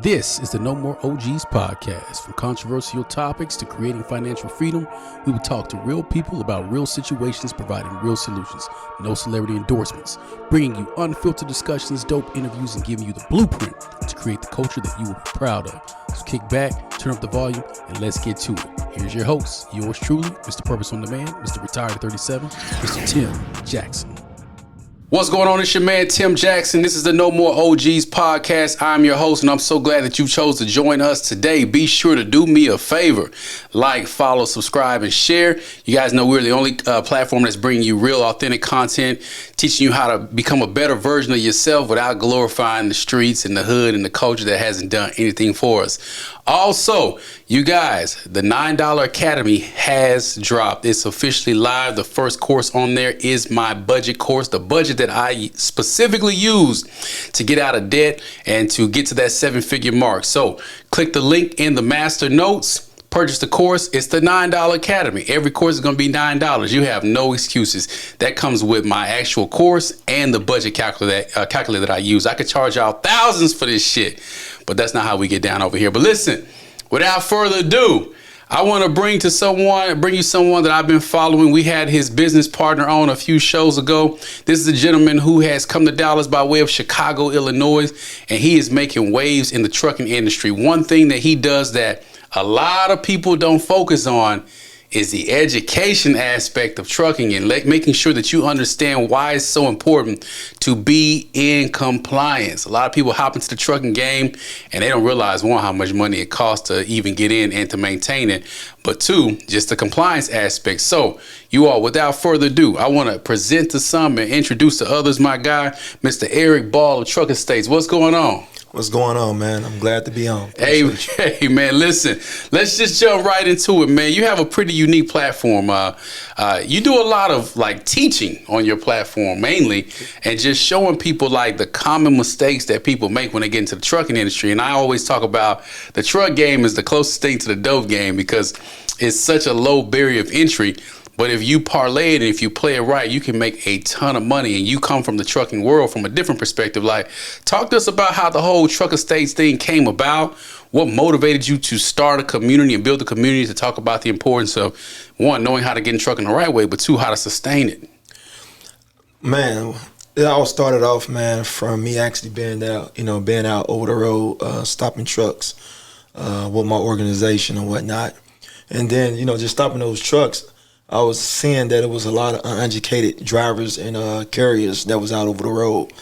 This is the No More OGs podcast. From controversial topics to creating financial freedom, we will talk to real people about real situations, providing real solutions. No celebrity endorsements. Bringing you unfiltered discussions, dope interviews, and giving you the blueprint to create the culture that you will be proud of. So kick back, turn up the volume, and let's get to it. Here's your host, yours truly, Mr. Purpose on Demand, Mr. Retired at 37, Mr. Tim Jackson. What's going on? It's your man, Tim Jackson. This is the No More OGs podcast. I'm your host, and I'm so glad that you chose to join us today. Be sure to do me a favor. Like, follow, subscribe, and share. You guys know we're the only platform that's bringing you real, authentic content, teaching you how to become a better version of yourself without glorifying the streets and the hood and the culture that hasn't done anything for us. Also, you guys, the $9 Academy has dropped. It's officially live. The first course on there is my budget course, the budget that I specifically use to get out of debt and to get to that seven-figure mark. So click the link in the master notes. Purchase the course. It's the $9 Academy. Every course is going to be $9. You have no excuses. That comes with my actual course and the budget calculator that I use. I could charge out thousands for this shit, but that's not how we get down over here. But listen, without further ado, I want to bring you someone that I've been following. We had his business partner on a few shows ago. This is a gentleman who has come to Dallas by way of Chicago, Illinois, and he is making waves in the trucking industry. One thing that he does that a lot of people don't focus on is the education aspect of trucking and making sure that you understand why it's so important to be in compliance. A lot of people hop into the trucking game and they don't realize, one, how much money it costs to even get in and to maintain it, but two, just the compliance aspect. So you all, without further ado, I want to present to some and introduce to others my guy, Mr. Eric Ball of Truck Estates. What's going on? What's going on, man? I'm glad to be on. Hey, man, listen, let's just jump right into it, man. You have a pretty unique platform. You do a lot of like teaching on your platform mainly and just showing people like the common mistakes that people make when they get into the trucking industry. And I always talk about the truck game is the closest thing to the dope game because it's such a low barrier of entry. But if you parlay it and if you play it right, you can make a ton of money. And you come from the trucking world from a different perspective. Like, talk to us about how the whole Truck Estates thing came about. What motivated you to start a community and build a community to talk about the importance of, one, knowing how to get in trucking the right way, but two, how to sustain it? Man, it all started off, man, from me actually being out over the road, stopping trucks with my organization and whatnot. And then, just stopping those trucks, I was seeing that it was a lot of uneducated drivers and carriers that was out over the road.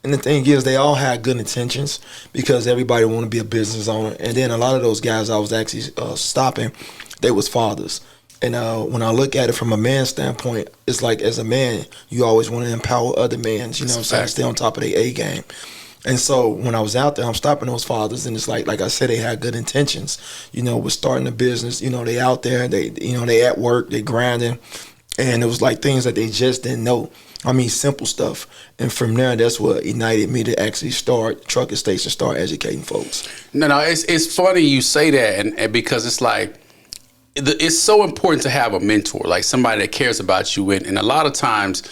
And the thing is, they all had good intentions because everybody wanted to be a business owner. And then a lot of those guys I was actually stopping, they was fathers. And when I look at it from a man's standpoint, it's like as a man, you always want to empower other men, stay on top of their A game. And so when I was out there, I'm stopping those fathers, and it's like I said, they had good intentions. With starting a business, they out there, they at work, they grinding, and it was like things that they just didn't know. I mean, simple stuff. And from there, that's what ignited me to actually start Truck Estates and start educating folks. No, it's funny you say that, and because it's like, it's so important to have a mentor, like somebody that cares about you. And a lot of times,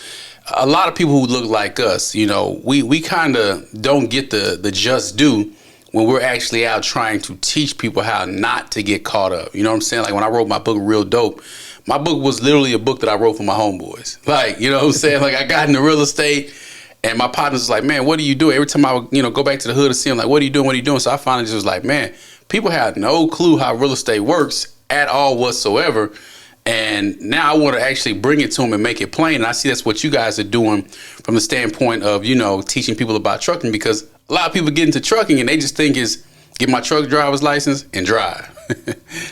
a lot of people who look like us, we kind of don't get the just due when we're actually out trying to teach people how not to get caught up. You know what I'm saying? Like when I wrote my book, Real Dope, my book was literally a book that I wrote for my homeboys. Like, you know what I'm saying? Like I got into real estate and my partners was like, man, what do you do? Every time I would, go back to the hood and see them, like, what are you doing? What are you doing? So I finally just was like, man, people have no clue how real estate works at all whatsoever. And now I want to actually bring it to them and make it plain. And I see that's what you guys are doing from the standpoint of, teaching people about trucking, because a lot of people get into trucking and they just think is get my truck driver's license and drive.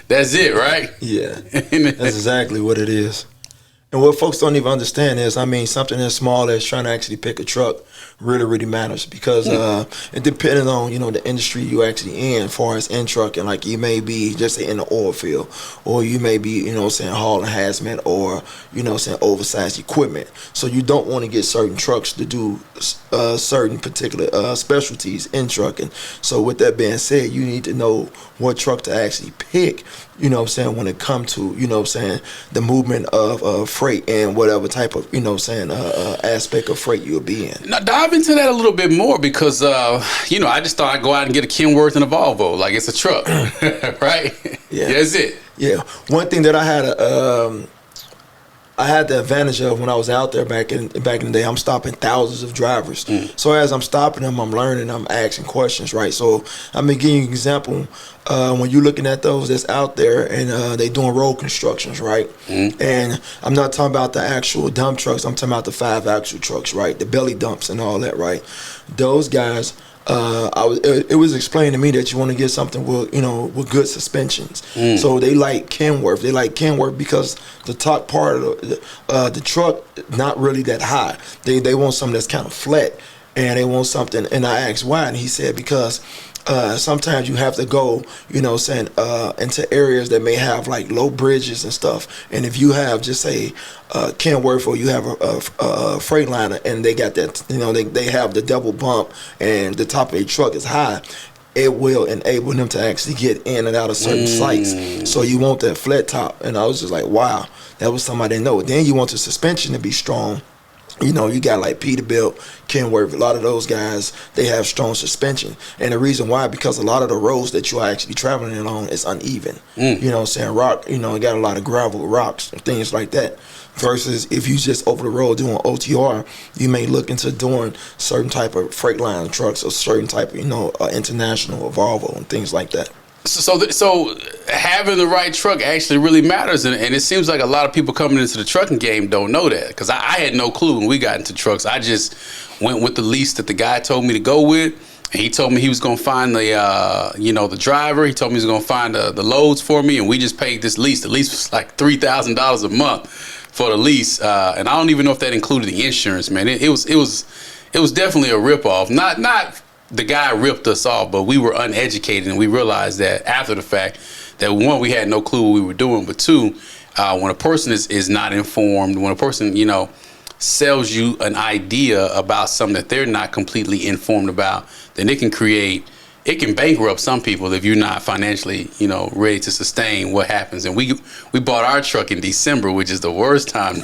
That's it, right? Yeah, that's exactly what it is. And what folks don't even understand is, something as small as trying to actually pick a truck really, really matters because it depending on, the industry you actually in, as far as in trucking, like you may be just in the oil field, or you may be, hauling hazmat or, oversized equipment. So you don't want to get certain trucks to do certain particular specialties in trucking. So with that being said, you need to know what truck to actually pick, when it comes to, the movement of freight and whatever type of, aspect of freight you'll be in. Now, dive into that a little bit more because, I just thought I'd go out and get a Kenworth and a Volvo. Like, it's a truck, right? Yeah. That's it. Yeah. One thing that I had the advantage of when I was out there back in the day, I'm stopping thousands of drivers. So as I'm stopping them, I'm learning, I'm asking questions, right? So I'm going to give you an example. When you're looking at those that's out there and they doing road constructions, right? And I'm not talking about the actual dump trucks. I'm talking about the 5-axle trucks, right? The belly dumps and all that, right? Those guys, it was explained to me that you want to get something with good suspensions. So they like Kenworth. They like Kenworth because the top part of the truck not really that high. They want something that's kind of flat, and they want something. And I asked why, and he said because sometimes you have to go, into areas that may have like low bridges and stuff. And if you have just say Kenworth or you have a Freightliner and they got that, they have the double bump and the top of the truck is high, it will enable them to actually get in and out of certain sites. So you want that flat top. And I was just like, wow, that was something I didn't know. Then you want the suspension to be strong. You got like Peterbilt, Kenworth, a lot of those guys, they have strong suspension. And the reason why, because a lot of the roads that you are actually traveling along is uneven. Rock, it got a lot of gravel, rocks, and things like that. Versus if you just over the road doing OTR, you may look into doing certain type of Freightliner trucks or certain type of, International or Volvo and things like that. So having the right truck actually really matters, and it seems like a lot of people coming into the trucking game don't know that, because I had no clue when we got into trucks. I just went with the lease that the guy told me to go with, and he told me he was going to find the driver. He told me he was going to find the loads for me, and we just paid this lease. The lease was like $3,000 a month for the lease, and I don't even know if that included the insurance. Man, it was definitely a ripoff. Not the guy ripped us off, but we were uneducated, and we realized that after the fact that, one, we had no clue what we were doing, but two, when a person is not informed, when a person, sells you an idea about something that they're not completely informed about, then it can bankrupt some people if you're not financially, ready to sustain what happens. And we bought our truck in December, which is the worst time.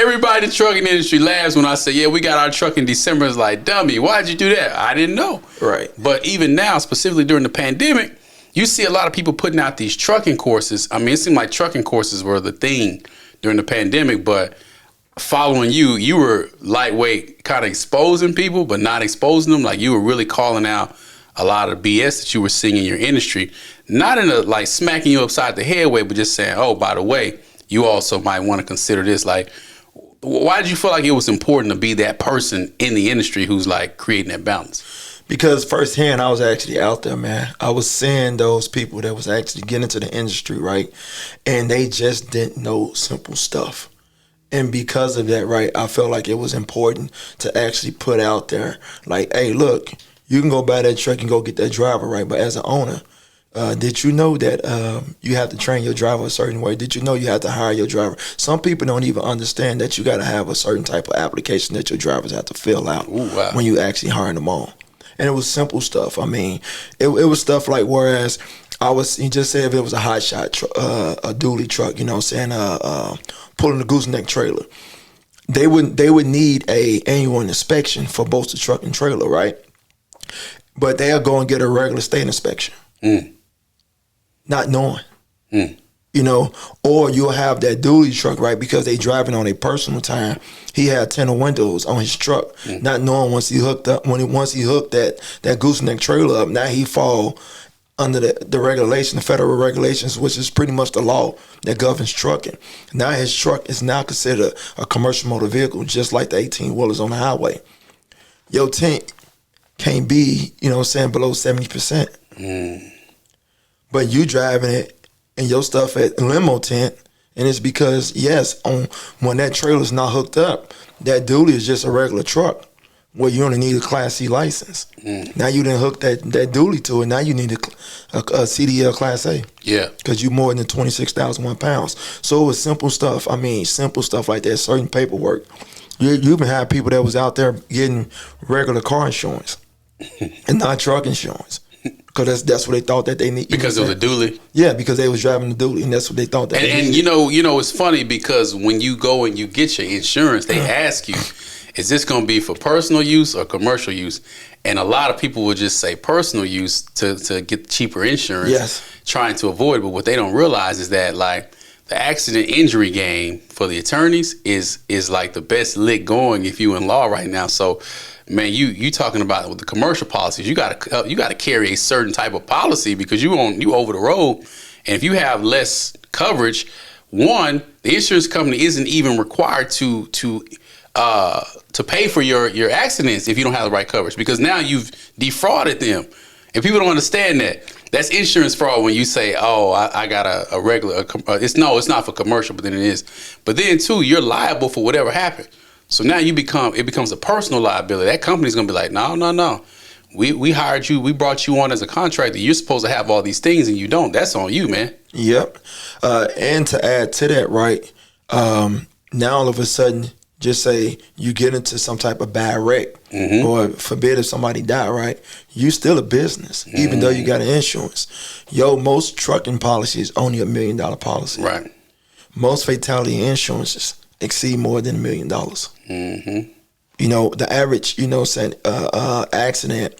Everybody in the trucking industry laughs when I say, yeah, we got our truck in December. It's like, dummy, why'd you do that? I didn't know. Right. But even now, specifically during the pandemic, you see a lot of people putting out these trucking courses. I mean, it seemed like trucking courses were the thing during the pandemic, but following you were lightweight, kind of exposing people, but not exposing them. Like, you were really calling out a lot of BS that you were seeing in your industry, not in a like smacking you upside the head way, but just saying, oh, by the way, you also might want to consider this. Like, why did you feel like it was important to be that person in the industry who's like creating that balance? Because firsthand, I was actually out there, man. I was seeing those people that was actually getting into the industry, right? And they just didn't know simple stuff. And because of that, right, I felt like it was important to actually put out there, like, hey, look, you can go buy that truck and go get that driver, right? But as an owner, did you know that you have to train your driver a certain way? Did you know you have to hire your driver? Some people don't even understand that you got to have a certain type of application that your drivers have to fill out. Ooh, wow. When you actually hire them on. And it was simple stuff. I mean, it was stuff like, whereas he just said if it was a hot shot, a dually truck, pulling a gooseneck trailer, they would need a annual inspection for both the truck and trailer, right? But they'll go and get a regular state inspection, not knowing, or you'll have that dually truck, right? Because they driving on a personal time. He had tinted windows on his truck, not knowing once he hooked that gooseneck trailer up, now he fall under the regulation, the federal regulations, which is pretty much the law that governs trucking. Now his truck is now considered a commercial motor vehicle, just like the 18-wheelers on the highway. Your tint can't be, below 70%. But you driving it and your stuff at limo tint, and it's because, yes, when that trailer's not hooked up, that dually is just a regular truck. Well, you only need a Class C license. Now you didn't hook that dually to it. Now you need a CDL Class A. Yeah. Because you're more than 26,001 pounds. So it was simple stuff. I mean, simple stuff like that, certain paperwork. You even had people that was out there getting regular car insurance and not truck insurance. because that's what they thought that they need. Because it was a dually? Yeah, because they was driving the dually, and that's what they thought that they And needed. you know, it's funny because when you go and you get your insurance, they ask you, is this going to be for personal use or commercial use? And a lot of people will just say personal use to get cheaper insurance, Yes. trying to avoid. But what they don't realize is that, like, the accident injury game for the attorneys is like the best lick going if you in law right now. So, man, you talking about with the commercial policies, you gotta carry a certain type of policy because you over the road, and if you have less coverage, one, the insurance company isn't even required to pay for your accidents if you don't have the right coverage, because now you've defrauded them, and people don't understand that. That's insurance fraud when you say, "Oh, I got a regular." It's not for commercial, but then it is. But then too, you're liable for whatever happened. So now it becomes a personal liability. That company's gonna be like, "No. We hired you. We brought you on as a contractor. You're supposed to have all these things, and you don't. That's on you, man." Yep. And to add to that, right? Now all of a sudden, just say you get into some type of bad wreck, or forbid if somebody die, right? You still a business, even though you got an insurance. Most trucking policy is only $1 million policy. Right. Most fatality insurances exceed more than $1 million. The average, accident,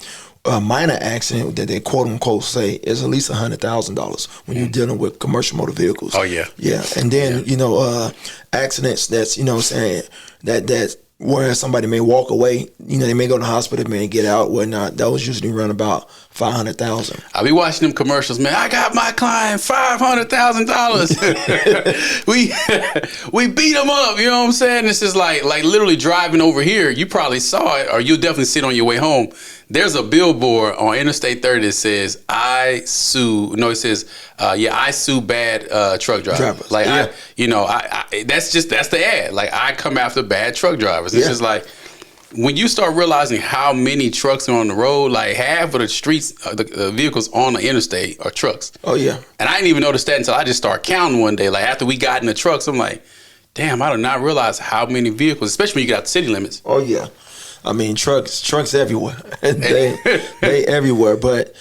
minor accident that they quote unquote say is at least $100,000 when you're dealing with commercial motor vehicles. Oh yeah. Yeah. And then, accidents that's, that where somebody may walk away, they may go to the hospital, may get out, whatnot. Those usually run about $500,000. I be watching them commercials, man. I got my client $500,000. we beat him up. You know what I'm saying? This is like literally driving over here. You probably saw it, or you'll definitely see it on your way home. There's a billboard on Interstate 30 that says, "I sue." No, it says, "I sue bad truck drivers." Like, yeah. that's the ad. Like, I come after bad truck drivers. It's just like, when you start realizing how many trucks are on the road, like half of the streets, the vehicles on the interstate are trucks. Oh yeah. And I didn't even notice that until I just started counting one day. Like, after we got in the trucks, I'm like, damn, I did not realize how many vehicles, especially when you get out the city limits. Oh yeah. I mean, trucks everywhere. they everywhere. But,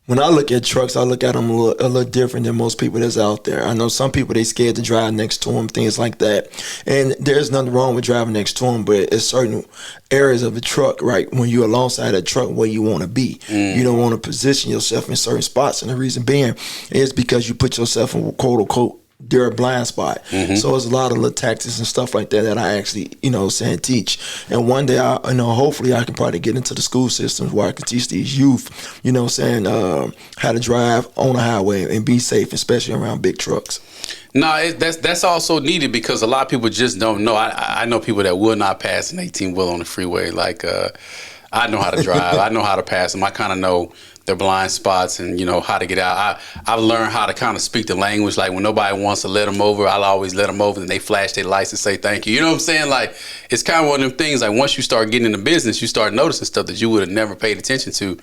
when I look at trucks, I look at them a little different than most people that's out there. I know some people, they scared to drive next to them, things like that. And there's nothing wrong with driving next to them, but it's certain areas of the truck, right, when you're alongside a truck where you want to be. You don't want to position yourself in certain spots. And the reason being is because you put yourself in, quote unquote, their blind spot. So there's a lot of little tactics and stuff like that I actually, teach. And one day, hopefully I can probably get into the school systems where I can teach these youth, how to drive on a highway and be safe, especially around big trucks. No, that's also needed because a lot of people just don't know. I know people that will not pass an 18-wheel on the freeway. Like, I know how to drive. I know how to pass them. I kind of know their blind spots and, how to get out. I've learned how to kind of speak the language. Like, when nobody wants to let them over, I'll always let them over, and they flash their lights and say thank you. You know what I'm saying? Like, it's kind of one of them things, like, once you start getting into business, you start noticing stuff that you would have never paid attention to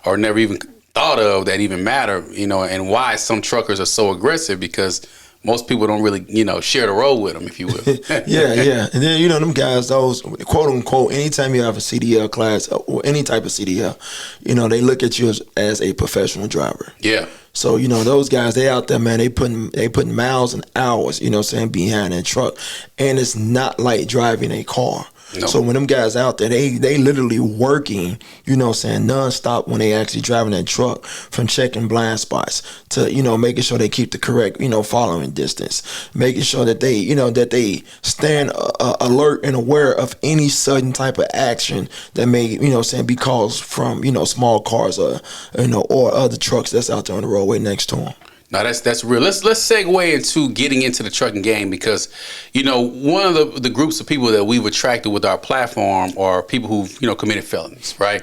or never even thought of that even matter, and why some truckers are so aggressive, because most people don't really, share the road with them, if you will. Yeah. And then, them guys, those, quote unquote, anytime you have a CDL class or any type of CDL, they look at you as a professional driver. Yeah. So, those guys, they out there, man, they putting miles and hours, behind that truck. And it's not like driving a car. No. So when them guys out there, they literally working, nonstop when they actually driving that truck, from checking blind spots to, making sure they keep the correct, following distance, making sure that they, that they stand alert and aware of any sudden type of action that may, be caused from, small cars or other trucks that's out there on the roadway next to them. No, that's real. Let's segue into getting into the trucking game, because, one of the groups of people that we've attracted with our platform are people who've, committed felonies, right?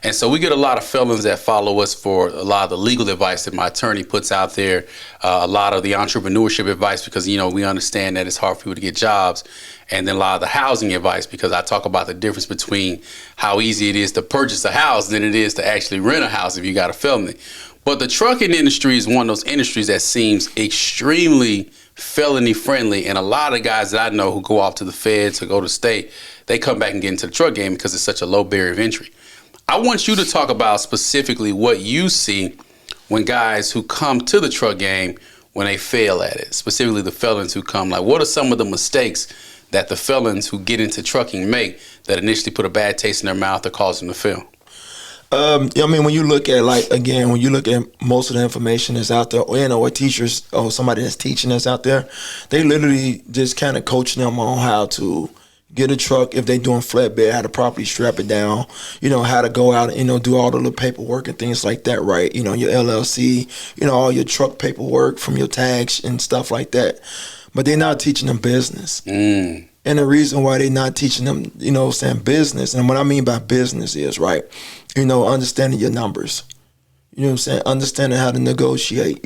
And so we get a lot of felons that follow us for a lot of the legal advice that my attorney puts out there, a lot of the entrepreneurship advice, because, we understand that it's hard for people to get jobs, and then a lot of the housing advice, because I talk about the difference between how easy it is to purchase a house than it is to actually rent a house if you got a felony. But the trucking industry is one of those industries that seems extremely felony friendly. And a lot of guys that I know who go off to the feds or go to state, they come back and get into the truck game because it's such a low barrier of entry. I want you to talk about specifically what you see when guys who come to the truck game, when they fail at it, specifically the felons who come. Like, what are some of the mistakes that the felons who get into trucking make that initially put a bad taste in their mouth or cause them to fail? I mean, when you look at, like, again, when you look at most of the information that's out there, or teachers or somebody that's teaching that's out there, they literally just kind of coach them on how to get a truck if they doing flatbed, how to properly strap it down, how to go out and, do all the little paperwork and things like that, right? Your LLC, all your truck paperwork from your tags and stuff like that. But they're not teaching them business. And the reason why they're not teaching them, business, and what I mean by business is, right, understanding your numbers. Understanding how to negotiate,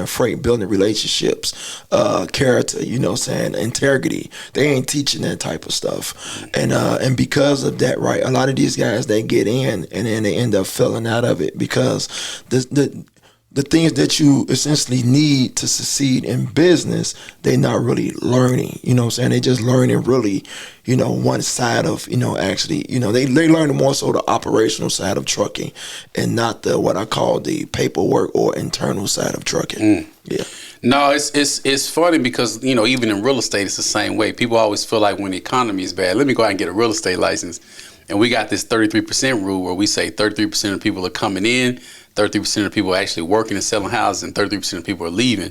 freight, building relationships, character, integrity. They ain't teaching that type of stuff. And because of that, right, a lot of these guys, they get in and then they end up falling out of it because the things that you essentially need to succeed in business, they're not really learning, They're just learning really, one side of, actually, they learn more so the operational side of trucking and not the, what I call the paperwork or internal side of trucking. Yeah. No, it's funny because, even in real estate, it's the same way. People always feel like when the economy is bad, let me go out and get a real estate license. And we got this 33% rule where we say 33% of people are coming in, 33% of people are actually working and selling houses, and 33% of people are leaving,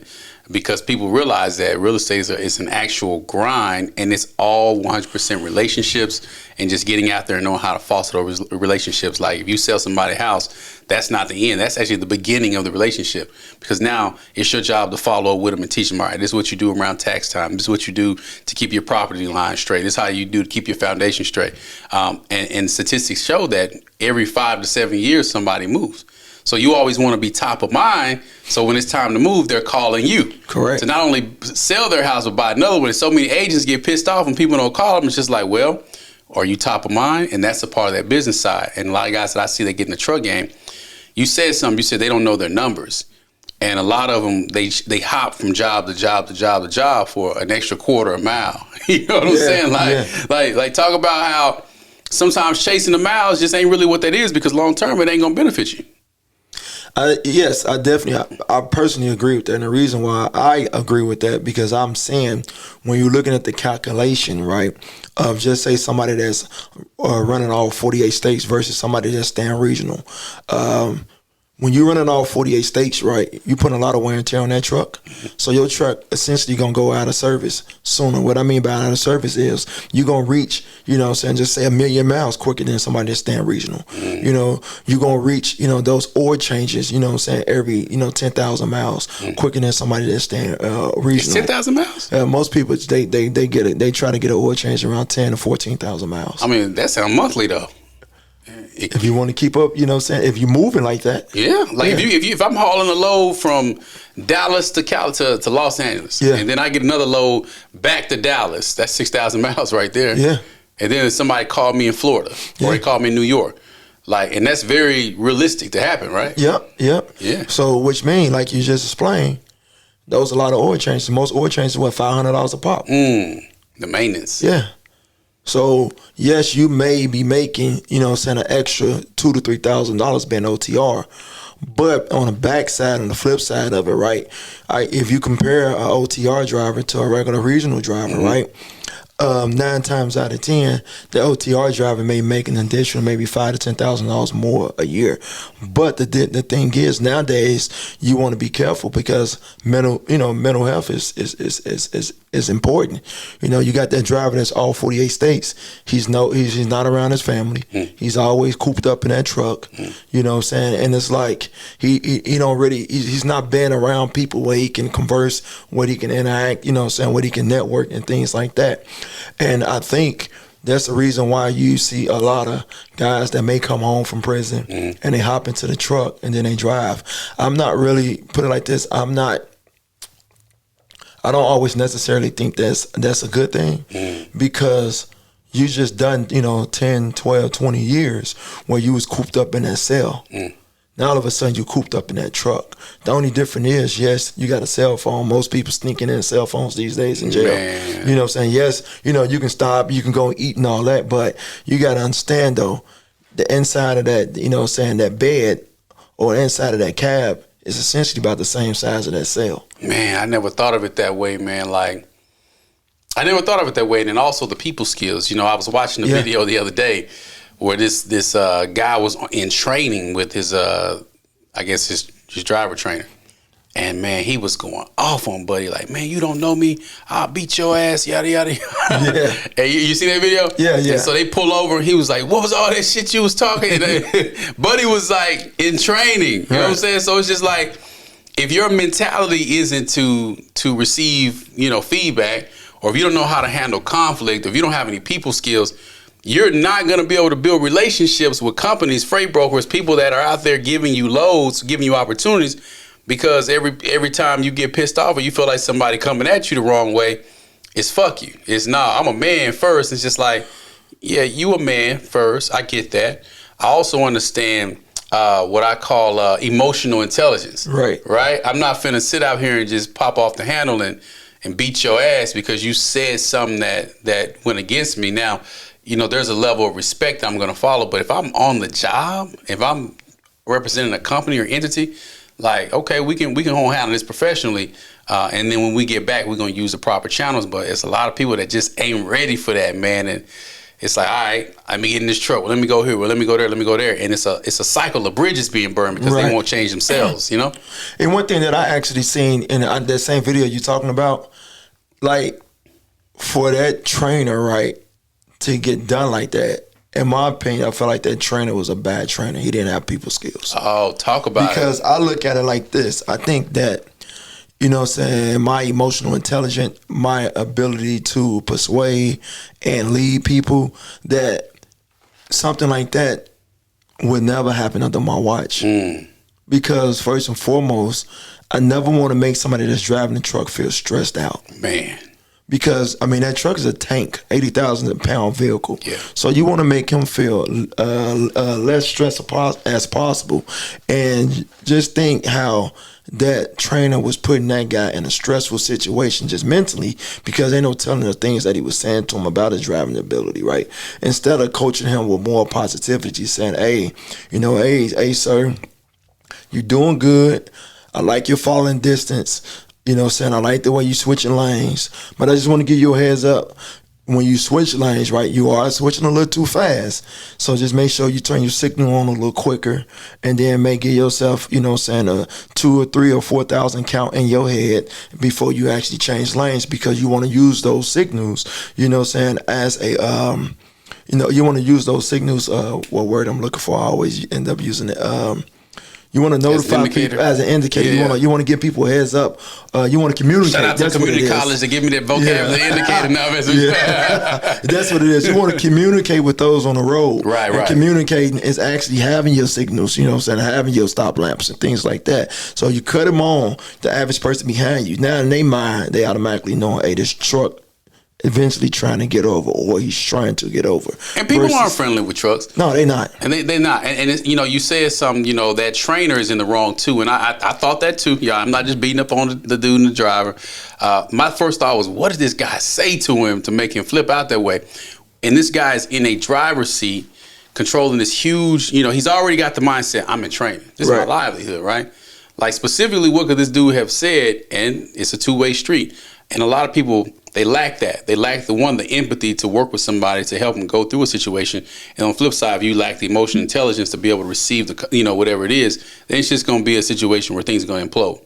because people realize that real estate is an actual grind, and it's all 100% relationships and just getting out there and knowing how to foster those relationships. Like, if you sell somebody a house, that's not the end. That's actually the beginning of the relationship, because now it's your job to follow up with them and teach them, all right, this is what you do around tax time. This is what you do to keep your property line straight. This is how you do to keep your foundation straight. And statistics show that every 5 to 7 years, somebody moves. So you always want to be top of mind. So when it's time to move, they're calling you. Correct. To not only sell their house, but buy another one. And so many agents get pissed off when people don't call them. It's just like, well, are you top of mind? And that's a part of that business side. And a lot of guys that I see that get in the truck game, you said something. You said they don't know their numbers. And a lot of them, they hop from job to job to job to job for an extra quarter a mile. You know what I'm saying? Like talk about how sometimes chasing the miles just ain't really what that is, because long term it ain't gonna benefit you. Yes, I personally agree with that. And the reason why I agree with that, because I'm saying when you're looking at the calculation, right, of just say somebody that's running all 48 states versus somebody that's staying regional. When you're running all 48 states, right, you put a lot of wear and tear on that truck. So your truck essentially going to go out of service sooner. What I mean by out of service is you're going to reach, just say 1 million miles quicker than somebody that's staying regional. You're going to reach, those oil changes, every, 10,000 miles quicker than somebody that's staying regional. 10,000 miles? Most people, they get it. They try to get an oil change around 10 to 14,000 miles. I mean, that sounds monthly though. If you want to keep up, if you're moving like that. Yeah. If I'm hauling a load from Dallas to Los Angeles, and then I get another load back to Dallas, that's 6,000 miles right there. Yeah. And then somebody called me in Florida, or he called me in New York. And that's very realistic to happen, right? Yep. Yeah. So, which means, like you just explained, those a lot of oil changes. Most oil changes are $500 a pop. The maintenance. Yeah. So yes, you may be making, an extra $2,000 to $3,000 being OTR, but on the backside and the flip side of it, right? If you compare an OTR driver to a regular regional driver, right? 9 times out of 10, the OTR driver may make an additional maybe $5,000 to $10,000 more a year. But the thing is, nowadays you want to be careful, because mental health is important. You got that driver that's all 48 states. He's not around his family. He's always cooped up in that truck. You know what I'm saying? And it's like he don't really, he's not being around people where he can converse, where he can interact, where he can network and things like that. And I think that's the reason why you see a lot of guys that may come home from prison and they hop into the truck and then they drive. I'm not really, put it like this, I don't always necessarily think that's a good thing, because you just done, 10, 12, 20 years where you was cooped up in that cell. Now all of a sudden you cooped up in that truck. The only difference is, yes, you got a cell phone. Most people sneaking in cell phones these days in jail. Man. You know what I'm saying? Yes, you can stop, you can go and eat and all that, but you got to understand though, the inside of that, that bed or the inside of that cab is essentially about the same size of that cell. Man, I never thought of it that way, man. Like, I never thought of it that way. And then also the people skills. I was watching a video the other day where this guy was in training with his, I guess his driver trainer. And, man, he was going off on Buddy. Like, man, you don't know me. I'll beat your ass, yada, yada, yada. Yeah. And you see that video? Yeah, yeah. And so they pull over, and he was like, what was all that shit you was talking? And Buddy was, like, in training. You know what I'm saying? So it's just like, if your mentality isn't to receive, feedback, or if you don't know how to handle conflict, or if you don't have any people skills, you're not going to be able to build relationships with companies, freight brokers, people that are out there giving you loads, giving you opportunities. Because every time you get pissed off or you feel like somebody coming at you the wrong way, it's fuck you. It's I'm a man first. It's just like, yeah, you a man first. I get that. I also understand what I call emotional intelligence. Right. Right? I'm not finna sit out here and just pop off the handle and beat your ass because you said something that went against me. Now, there's a level of respect I'm gonna follow. But if I'm on the job, if I'm representing a company or entity, like, okay, we can handle this professionally, and then when we get back, we're gonna use the proper channels. But it's a lot of people that just ain't ready for that, man. And it's like, all right, let me get in this truck. Well, let me go here. Well, let me go there. Let me go there. And it's a cycle of bridges being burned because they won't change themselves, And one thing that I actually seen in that same video you're talking about, like, for that trainer, right, to get done like that. In my opinion, I feel like that trainer was a bad trainer. He didn't have people skills. Oh, talk about it. Because I look at it like this. I think that, my emotional intelligence, my ability to persuade and lead people, that something like that would never happen under my watch. Because first and foremost, I never want to make somebody that's driving the truck feel stressed out. Man. Because, that truck is a tank, 80,000 pound vehicle. Yeah. So you want to make him feel less stressed as possible. And just think how that trainer was putting that guy in a stressful situation just mentally, because ain't no telling the things that he was saying to him about his driving ability, right? Instead of coaching him with more positivity, saying, hey, sir, you're doing good. I like your falling distance. I like the way you switching lanes, but I just want to give you a heads up. When you switch lanes, right, you are switching a little too fast. So just make sure you turn your signal on a little quicker, and then may give yourself, a 2 or 3 or 4,000 count in your head before you actually change lanes, because you want to use those signals, as a, you want to use those signals, what word I'm looking for, I always end up using it, you want to notify people as an indicator. Yeah. You want to give people a heads up. You want to communicate. Shout out to community college to give me that vocabulary indicator now. That's what it is. You want to communicate with those on the road. Right. Communicating is actually having your signals, having your stop lamps and things like that. So you cut them on, the average person behind you. Now in their mind, they automatically know, hey, this truck eventually trying to get over, or he's trying to get over. And people aren't friendly with trucks. No, they're not. And they're not. And it's, you said something, that trainer is in the wrong too. And I thought that too. Yeah, I'm not just beating up on the dude and the driver. My first thought was, what did this guy say to him to make him flip out that way? And this guy's in a driver's seat controlling this huge, he's already got the mindset, I'm in training. This is my livelihood, right? Like, specifically, what could this dude have said? And it's a two-way street. And a lot of people, they lack that. They lack the empathy to work with somebody to help them go through a situation. And on the flip side, if you lack the emotional intelligence to be able to receive whatever it is, then it's just going to be a situation where things are going to implode.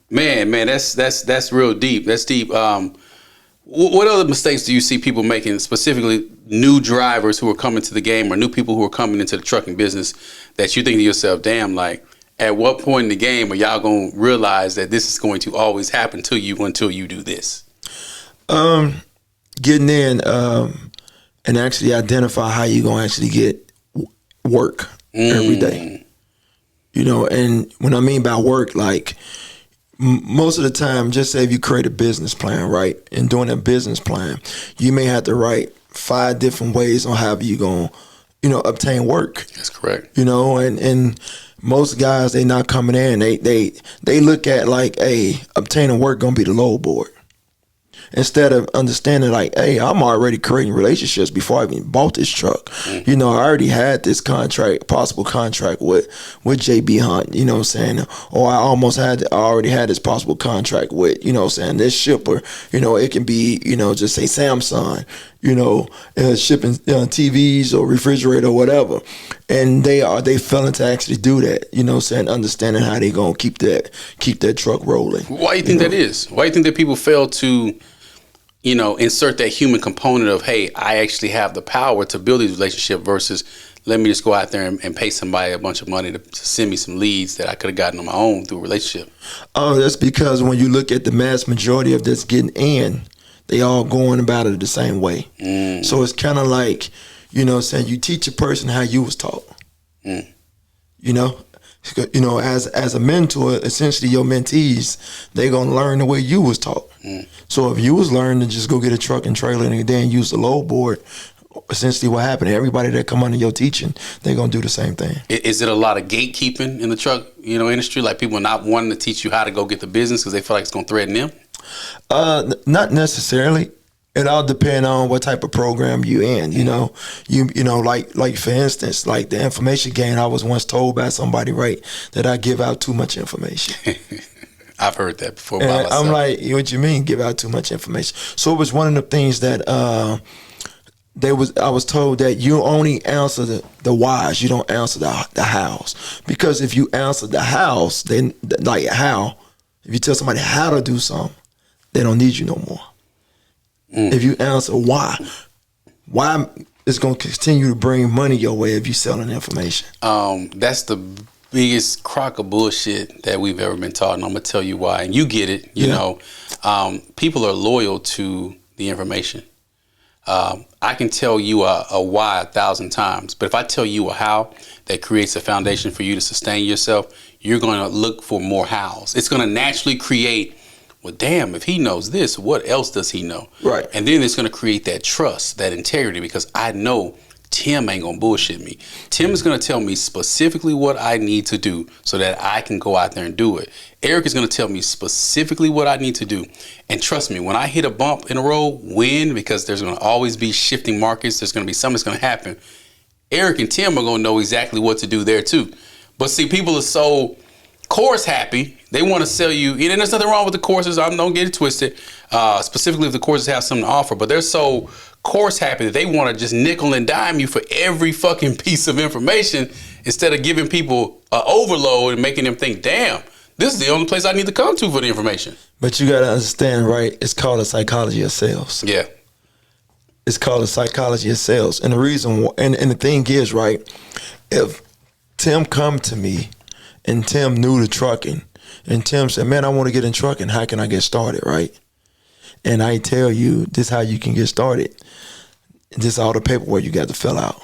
Man, that's real deep. That's deep. What other mistakes do you see people making, specifically new drivers who are coming to the game or new people who are coming into the trucking business, that you think to yourself, damn, like, at what point in the game are y'all going to realize that this is going to always happen to you until you do this? Getting in and actually identify how you're going to actually get work every day. And when I mean by work, like, most of the time, just say if you create a business plan, right? And doing a business plan, you may have to write 5 different ways on how you're going to, obtain work. That's correct. And most guys, they not coming in. They look at like, hey, obtaining work gonna be the low board. instead of understanding like, hey, I'm already creating relationships before I even bought this truck. You know, I already had this possible contract with JB Hunt, you know what I'm saying? Or I already had this possible contract with, you know what I'm saying, this shipper. You know, it can be, you know, just say Samsung, you know, shipping TVs or refrigerator or whatever. And they failing to actually do that, you know what I'm saying, understanding how they gonna keep that truck rolling. Why do you think that is? Why do you think that people fail to, you know, insert that human component of, hey, I actually have the power to build these relationships versus let me just go out there and pay somebody a bunch of money to send me some leads that I could have gotten on my own through a relationship? Oh, that's because when you look at the mass majority of this getting in, they all going about it the same way. So it's kind of like, you know what I'm saying, you teach a person how you was taught. You know, as a mentor, essentially your mentees, they gonna learn the way you was taught. So if you was learning to just go get a truck and trailer and then use the load board, essentially what happened, everybody that come under your teaching, they gonna do the same thing. Is it a lot of gatekeeping in the truck, you know, industry? Like people not wanting to teach you how to go get the business because they feel like it's gonna threaten them? Not necessarily. It all depends on what type of program you in. You know, you know, like for instance, like the information gain. I was once told by somebody, right, that I give out too much information. I've heard that before. And I'm like, what you mean, give out too much information? So it was one of the things that I was told that you only answer the whys, you don't answer the hows. Because if you answer the hows, then like how, if you tell somebody how to do something, they don't need you no more. If you answer why it's going to continue to bring money your way if you selling information. That's the biggest crock of bullshit that we've ever been taught, and I'm going to tell you why. And you get it, you know. People are loyal to the information. I can tell you a why 1,000 times, but if I tell you a how that creates a foundation for you to sustain yourself, you're going to look for more hows. It's going to naturally create, well, damn, if he knows this, what else does he know? Right. And then it's going to create that trust, that integrity, because I know Tim ain't going to bullshit me. Tim is going to tell me specifically what I need to do so that I can go out there and do it. Eric is going to tell me specifically what I need to do. And trust me, when I hit a bump in the road, because there's going to always be shifting markets, there's going to be something that's going to happen, Eric and Tim are going to know exactly what to do there too. But see, people are so course happy. They want to sell you, and there's nothing wrong with the courses. Don't get it twisted. Specifically if the courses have something to offer, but they're so course happy that they want to just nickel and dime you for every fucking piece of information instead of giving people an overload and making them think, damn, this is the only place I need to come to for the information. But you got to understand, right? It's called the psychology of sales. Yeah. It's called the psychology of sales. And the reason, and the thing is, right, if Tim come to me and Tim knew the trucking, and Tim said, man, I want to get in trucking. How can I get started, right? And I tell you, this is how you can get started. This is all the paperwork you got to fill out.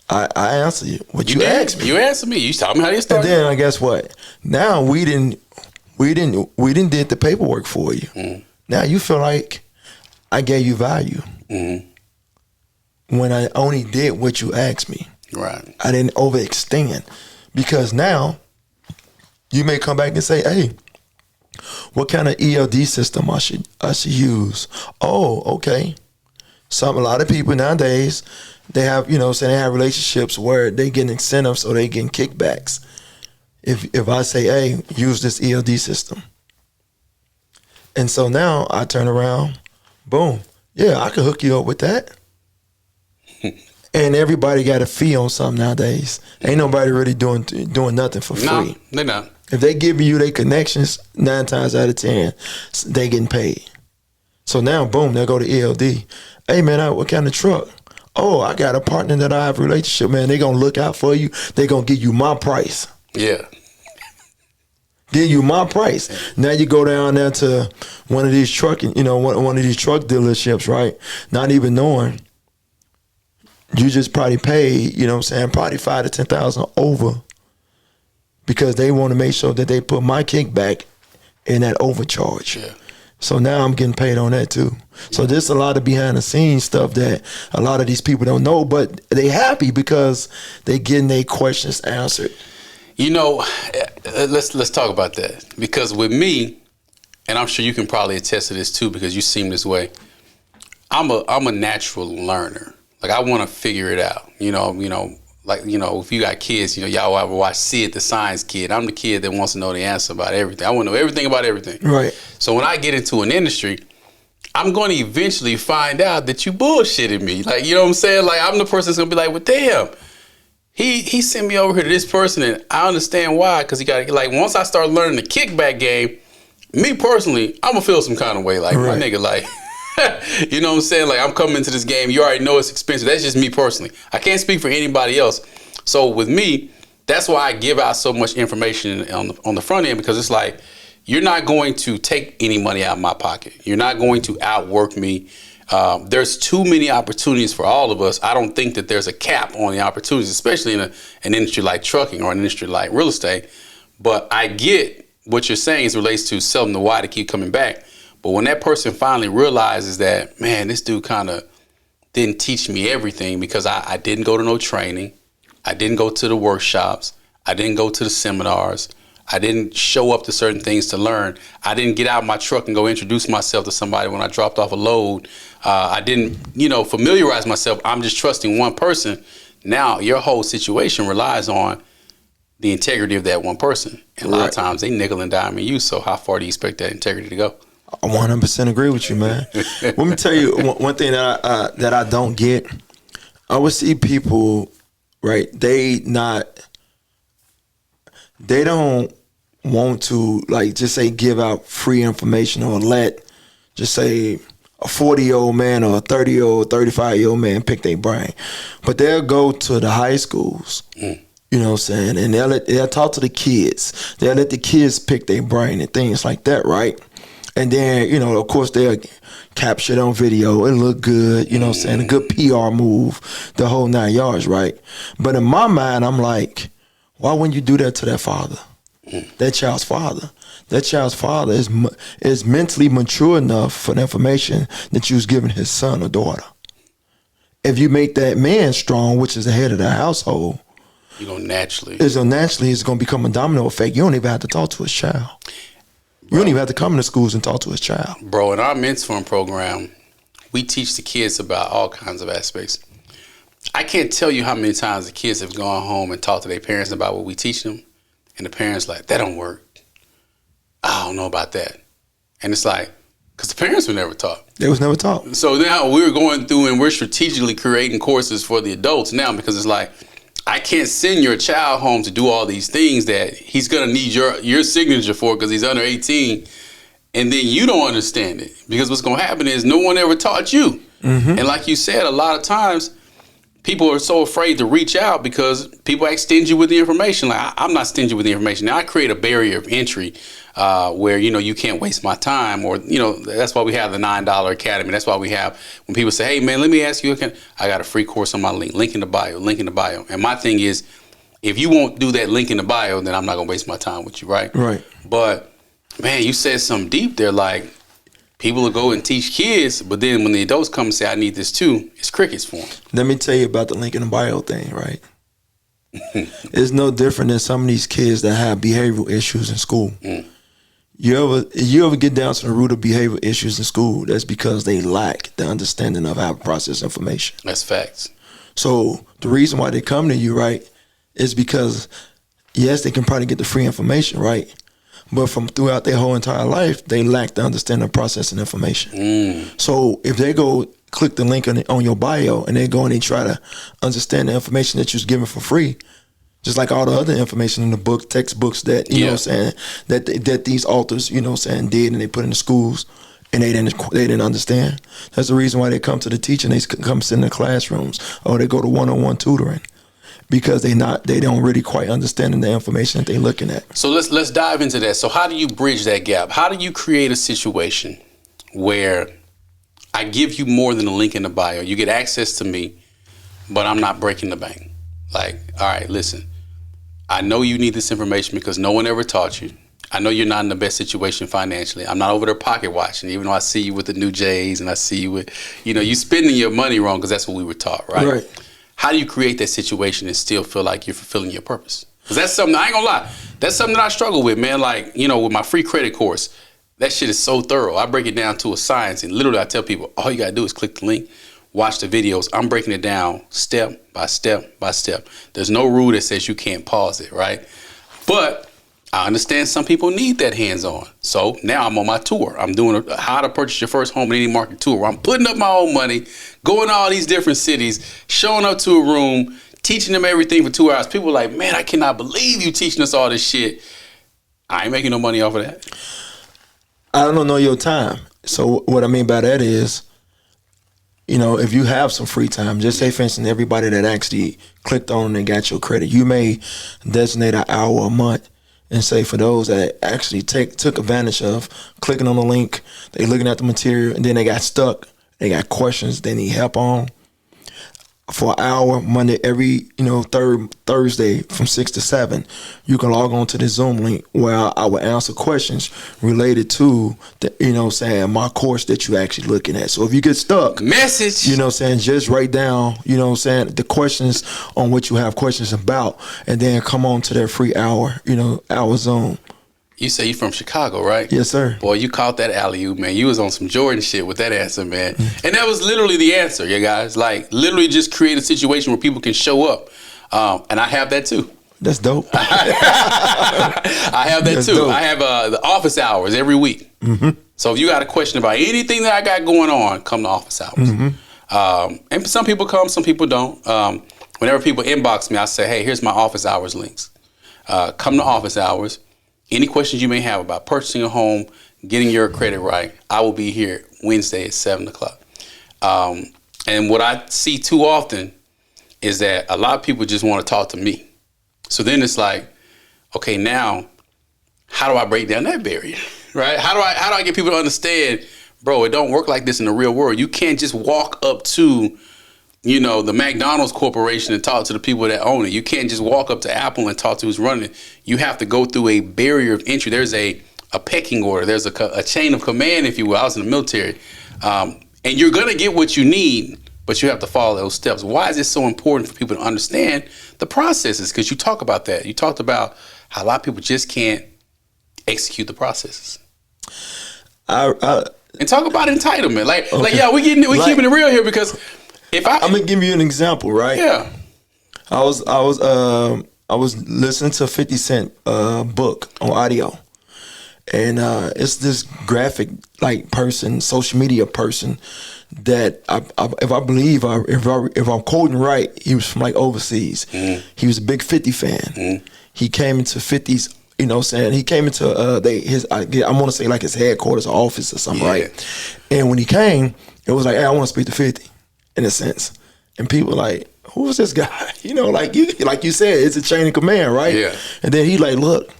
I answer you. You asked me. You answered me. You told me how to get started. And then guess what? Now we didn't did the paperwork for you. Now you feel like I gave you value. When I only did what you asked me. Right. I didn't overextend. Because now you may come back and say, hey, what kind of ELD system I should use? Oh, okay. A lot of people nowadays, they have, they have relationships where they get incentives, so they getting kickbacks. If I say, hey, use this ELD system. And so now I turn around, boom. Yeah, I can hook you up with that. And everybody got a fee on something nowadays. Ain't nobody really doing nothing for free. No, they're not. If they give you their connections, 9 times out of 10, they getting paid. So now, boom, they go to ELD. Hey, man, what kind of truck? Oh, I got a partner that I have a relationship, man. They going to look out for you. They going to give you my price. Yeah. Give you my price. Now you go down there to one of these trucking, one of these truck dealerships, right? Not even knowing. You just probably paid, probably 5,000 to 10,000 over, because they want to make sure that they put my kickback in that overcharge. Yeah. So now I'm getting paid on that too. So there's a lot of behind the scenes stuff that a lot of these people don't know, but they happy because they getting their questions answered. Let's talk about that, because with me, and I'm sure you can probably attest to this too because you seem this way. I'm a natural learner. Like I want to figure it out. Like, if you got kids, y'all ever watch Sid the Science Kid. I'm the kid that wants to know the answer about everything. I want to know everything about everything. Right. So when I get into an industry, I'm going to eventually find out that you bullshitted me. Like, you know what I'm saying? Like, I'm the person that's going to be like, well, damn, he sent me over here to this person, and I understand why, because he got, like, once I start learning the kickback game, me personally, I'm going to feel some kind of way. Like, my nigga, like, you know what I'm saying? Like, I'm coming into this game. You already know it's expensive. That's just me personally. I can't speak for anybody else. So with me, that's why I give out so much information on the front end, because it's like, you're not going to take any money out of my pocket. You're not going to outwork me. There's too many opportunities for all of us. I don't think that there's a cap on the opportunities, especially in an industry like trucking or an industry like real estate. But I get what you're saying as it relates to selling the why to keep coming back. But when that person finally realizes that, man, this dude kind of didn't teach me everything because I didn't go to no training. I didn't go to the workshops. I didn't go to the seminars. I didn't show up to certain things to learn. I didn't get out of my truck and go introduce myself to somebody when I dropped off a load. I didn't, familiarize myself. I'm just trusting one person. Now your whole situation relies on the integrity of that one person. And a lot of times they nickel and dime you. So how far do you expect that integrity to go? I 100% agree with you, man. Let me tell you one thing that I don't get. I would see people, right? They don't want to, like, just say give out free information or let, just say, a 40-year-old man or a 30-year-old, 35-year-old man pick their brain. But they'll go to the high schools, you know what I'm saying, and they'll talk to the kids. They'll let the kids pick their brain and things like that, right? And then, of course, they'll capture it on video. It'll look good, you know what I'm saying, a good PR move, the whole 9 yards, right? But in my mind, I'm like, why wouldn't you do that to that father? That child's father. That child's father is mentally mature enough for the information that you was giving his son or daughter. If you make that man strong, which is the head of the household, you're going to naturally. It's going to become a domino effect. You don't even have to talk to his child. You don't even have to come into schools and talk to his child. Bro, in our mentoring program, we teach the kids about all kinds of aspects. I can't tell you how many times the kids have gone home and talked to their parents about what we teach them. And the parents like, that don't work. I don't know about that. And it's like, because the parents were never taught. They was never taught. So now we're going through and we're strategically creating courses for the adults now, because it's like, I can't send your child home to do all these things that he's going to need your signature for because he's under 18. And then you don't understand it, because what's going to happen is no one ever taught you. And like you said, a lot of times people are so afraid to reach out because people act stingy with the information. Like, I'm not stingy with the information. Now I create a barrier of entry where, you can't waste my time, or, that's why we have the $9 Academy. That's why we have, when people say, hey man, let me ask you, I got a free course on my link in the bio. And my thing is, if you won't do that link in the bio, then I'm not going to waste my time with you. Right. But man, you said something deep there. Like, people will go and teach kids, but then when the adults come and say, I need this too, it's crickets for them. Let me tell you about the link in the bio thing, right? It's no different than some of these kids that have behavioral issues in school. You ever get down to the root of behavioral issues in school, that's because they lack the understanding of how to process information. That's facts. So the reason why they come to you, right, is because, yes, they can probably get the free information, right? But from throughout their whole entire life, they lack the understanding of processing information. So if they go click the link on your bio and they go and they try to understand the information that you was given for free, just like all the other information in the book, textbooks that, you know what I'm saying, that these authors, you know what I'm saying, did and they put in the schools and they didn't understand. That's the reason why they come to the teaching. They come sit in the classrooms or they go to one-on-one tutoring. Because they don't really quite understand the information that they're looking at. So let's dive into that. So how do you bridge that gap? How do you create a situation where I give you more than a link in the bio? You get access to me, but I'm not breaking the bank. Like, all right, listen, I know you need this information because no one ever taught you. I know you're not in the best situation financially. I'm not over there pocket watching, even though I see you with the new J's and I see you with, you spending your money wrong because that's what we were taught, right? Right. How do you create that situation and still feel like you're fulfilling your purpose? Because that's something, I ain't gonna lie, that's something that I struggle with, man. Like, with my free credit course, That shit is so thorough. I break it down to a science, and literally I tell people, all you gotta do is click the link, watch the videos. I'm breaking it down step by step by step. There's no rule that says you can't pause it, right? But I understand some people need that hands-on. So now I'm on my tour. I'm doing a how to purchase your first home in any market tour, where I'm putting up my own money, going to all these different cities, showing up to a room, teaching them everything for 2 hours. People are like, man, I cannot believe you teaching us all this shit. I ain't making no money off of that. I don't know your time. So what I mean by that is, you know, if you have some free time, just say, for instance, everybody that actually clicked on and got your credit, you may designate an hour a month and say, for those that actually took advantage of clicking on the link, they looking at the material, and then they got stuck, they got questions they need help on, for an hour Monday, every third Thursday from 6 to 7, you can log on to the Zoom link where I will answer questions related to the my course that you actually looking at. So if you get stuck, just write down the questions on what you have questions about, and then come on to that free hour Zoom. You say you from Chicago, right? Yes, sir. Boy, you caught that alley-oop, man. You was on some Jordan shit with that answer, man. And that was literally the answer, you guys. Like, literally just create a situation where people can show up. And I have that too. That's dope. I have that too. Dope. I have the office hours every week. Mm-hmm. So if you got a question about anything that I got going on, come to office hours. Mm-hmm. And some people come, some people don't. Whenever people inbox me, I say, hey, here's my office hours links. Come to office hours. Any questions you may have about purchasing a home, getting your credit right, I will be here Wednesday at 7 o'clock. And what I see too often is that a lot of people just want to talk to me. So then it's like, okay, now how do I break down that barrier, right? How do I get people to understand, bro, it don't work like this in the real world. You can't just walk up to the McDonald's Corporation and talk to the people that own it. You can't just walk up to Apple and talk to who's running it. You have to go through a barrier of entry. There's a pecking order. There's a chain of command, if you will. I was in the military. And you're going to get what you need, but you have to follow those steps. Why is it so important for people to understand the processes? Because you talk about that. You talked about how a lot of people just can't execute the processes. And talk about entitlement. We keeping it real here, because I'm gonna give you an example, right? Yeah. I was listening to 50 Cent book on audio, and it's this graphic person, social media person that if I'm quoting right, he was from overseas. Mm. He was a big 50 fan. Mm. He came into 50's. He came into I want to say his headquarters or office or something, yeah. Right? And when he came, it was hey, I want to speak to 50. In a sense, and people who is this guy? Like you said, it's a chain of command, right? Yeah. And then he look,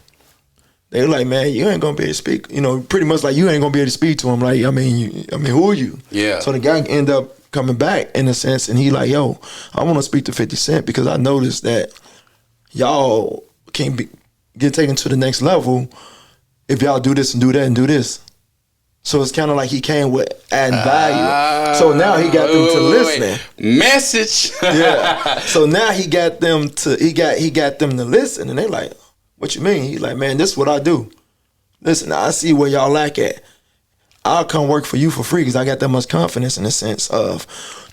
they were man, you ain't gonna be able to speak. Pretty much you ain't gonna be able to speak to him. Who are you? Yeah. So the guy ended up coming back in a sense, and he yo, I want to speak to 50 Cent because I noticed that y'all can't get taken to the next level if y'all do this and do that and do this. So it's kind of he came with adding value. So now he got them to listening. Message. Yeah. So now he got them to listen, and they what you mean? He man, this is what I do. Listen, I see where y'all lack at. I'll come work for you for free because I got that much confidence in the sense of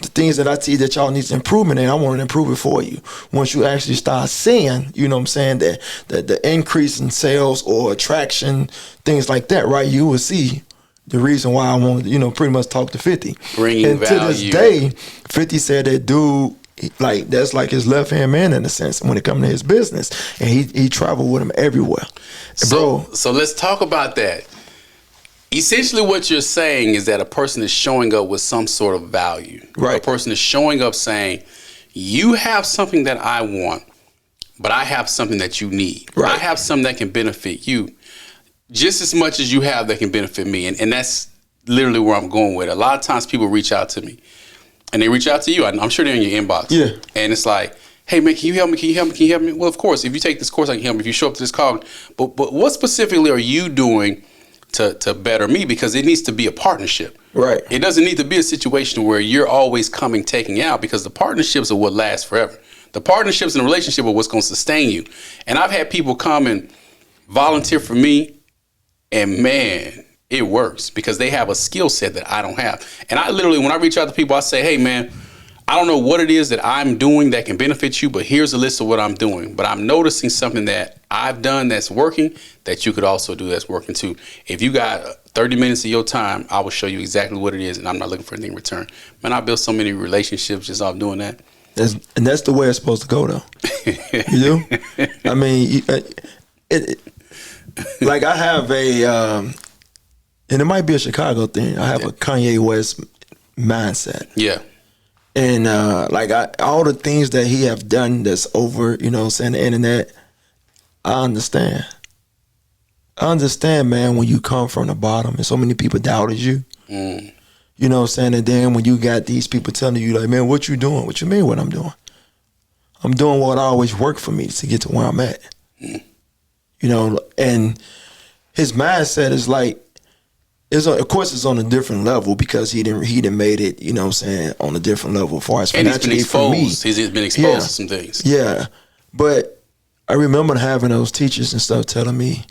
the things that I see that y'all need improvement in. I want to improve it for you. Once you actually start seeing, that the increase in sales or attraction, things like that, right? You will see the reason why I wanted to, pretty much talk to 50. Bringing and value. To this day, 50 said that dude, that's his left-hand man in a sense when it comes to his business. And he traveled with him everywhere. So let's talk about that. Essentially what you're saying is that a person is showing up with some sort of value. Right. A person is showing up saying, you have something that I want, but I have something that you need. Right. I have something that can benefit you just as much as you have that can benefit me. And that's literally where I'm going with it. A lot of times people reach out to me, and they reach out to you. I'm sure they're in your inbox. Yeah. And it's hey, man, can you help me? Can you help me? Can you help me? Well, of course, if you take this course, I can help you. If you show up to this call. But what specifically are you doing to better me? Because it needs to be a partnership. Right. It doesn't need to be a situation where you're always taking out, because the partnerships are what lasts forever. The partnerships and the relationship are what's going to sustain you. And I've had people come and volunteer for me, and man, it works because they have a skill set that I don't have. And I literally, when I reach out to people, I say, hey, man, I don't know what it is that I'm doing that can benefit you, but here's a list of what I'm doing. But I'm noticing something that I've done that's working that you could also do that's working too. If you got 30 minutes of your time, I will show you exactly what it is, and I'm not looking for anything in return. Man, I built so many relationships just off doing that. That's the way it's supposed to go, though. You do? I mean, like I have and it might be a Chicago thing. I have a Kanye West mindset. Yeah. And all the things that he have done that's over, you know what I'm saying, the internet, I understand. I understand, man, when you come from the bottom and so many people doubted you. Mm. You know what I'm saying? And then when you got these people telling you, like, man, what you doing? What you mean what I'm doing? I'm doing what always worked for me to get to where I'm at. Mm. You know, and his mindset is like, of course it's on a different level because he didn't made it, you know what I'm saying, on a different level as far as financially for me. He's been exposed to some things. Yeah. But I remember having those teachers and stuff telling me,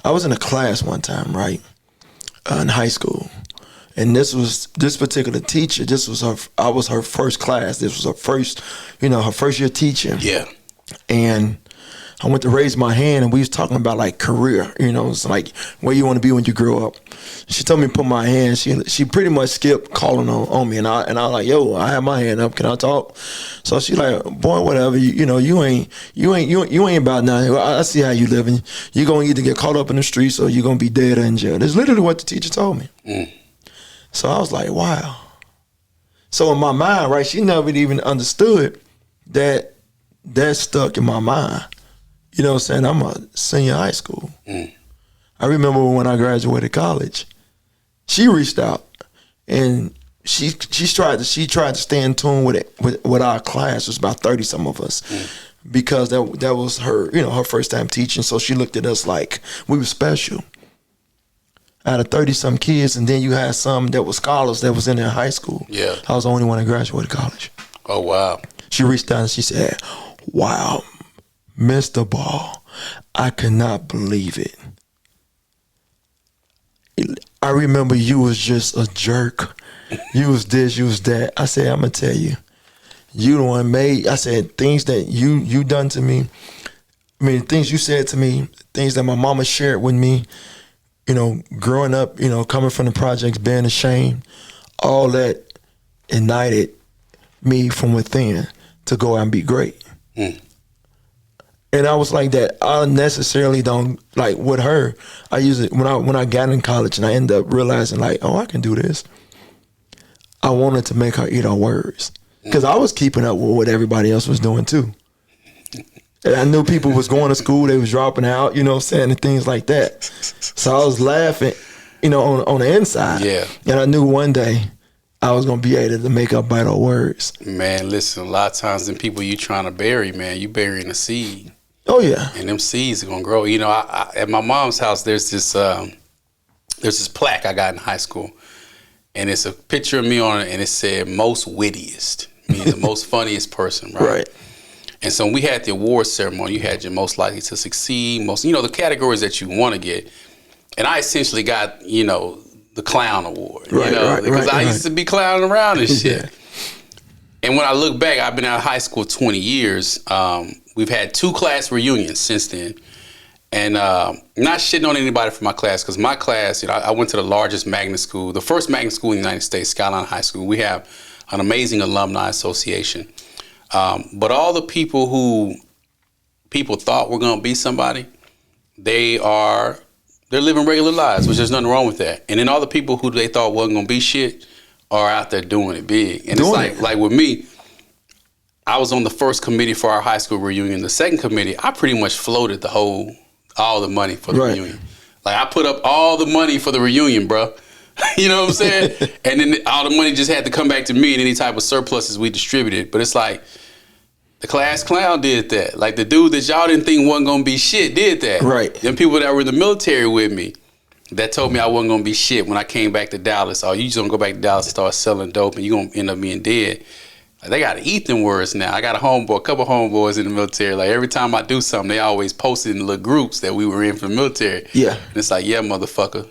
I was in a class one time, right, in high school. And this particular teacher, I was her first class. This was her first year teaching. Yeah. And I went to raise my hand and we was talking about like career, you know, it's like where you want to be when you grow up. She told me to put my hand, she pretty much skipped calling on me and I was like, yo, I have my hand up, can I talk? So she like, boy, whatever, you ain't about nothing. I see how you living. You're gonna either get caught up in the streets or you're gonna be dead or in jail. That's literally what the teacher told me. Mm. So I was like, wow. So in my mind, right, she never even understood that stuck in my mind. You know what I'm saying? I'm a senior high school. Mm. I remember when I graduated college, she reached out and she tried to stay in tune with our class. It was about 30 some of us. Because that was her, her first time teaching. So she looked at us like we were special. Out of 30 some kids, and then you had some that were scholars that was in their high school. Yeah. I was the only one that graduated college. Oh wow. She reached out and she said, wow, Mr. Ball, I cannot believe it. I remember you was just a jerk. You was this, you was that. I said, I'm gonna tell you, you the one made. I said, things that you done to me. I mean, things you said to me, things that my mama shared with me. Growing up, coming from the projects, being ashamed, all that ignited me from within to go out and be great. Mm. And I was like that. I necessarily don't, like with her, I usually, when I got in college and I ended up realizing like, oh, I can do this. I wanted to make her eat her words. Because I was keeping up with what everybody else was doing too. And I knew people was going to school, they was dropping out, saying, and things like that. So I was laughing, on the inside. Yeah. And I knew one day I was going to be able to make up by the words. Man, listen, a lot of times them people you trying to bury, man, you burying a seed. Oh, yeah. And them seeds are going to grow. I at my mom's house, there's this plaque I got in high school. And it's a picture of me on it, and it said most wittiest, meaning the most funniest person, right? Right. And so when we had the award ceremony, you had your most likely to succeed, most, the categories that you want to get. And I essentially got, the clown award, because I used to be clowning around and shit. Yeah. And when I look back, I've been out of high school 20 years. We've had 2 class reunions since then. And not shitting on anybody from my class, because my class, I went to the largest magnet school, the first magnet school in the United States, Skyline High School. We have an amazing alumni association. But all the people who people thought were going to be somebody, they're living regular lives, which there's nothing wrong with that. And then all the people who they thought wasn't going to be shit are out there doing it big. And it's like with me, I was on the first committee for our high school reunion. The second committee, I pretty much floated all the money for the reunion. Like I put up all the money for the reunion, bro. You know what I'm saying? And then all the money just had to come back to me, and any type of surpluses we distributed. But it's like the class clown did that. Like the dude that y'all didn't think wasn't gonna be shit did that. Right. Them people that were in the military with me that told me I wasn't gonna be shit when I came back to Dallas. Oh, you just gonna go back to Dallas and start selling dope, and you gonna end up being dead. Like, they gotta eat them words now. I got a couple homeboys in the military. Like every time I do something, they always post it in little groups that we were in for the military. Yeah. And it's like, yeah, motherfucker.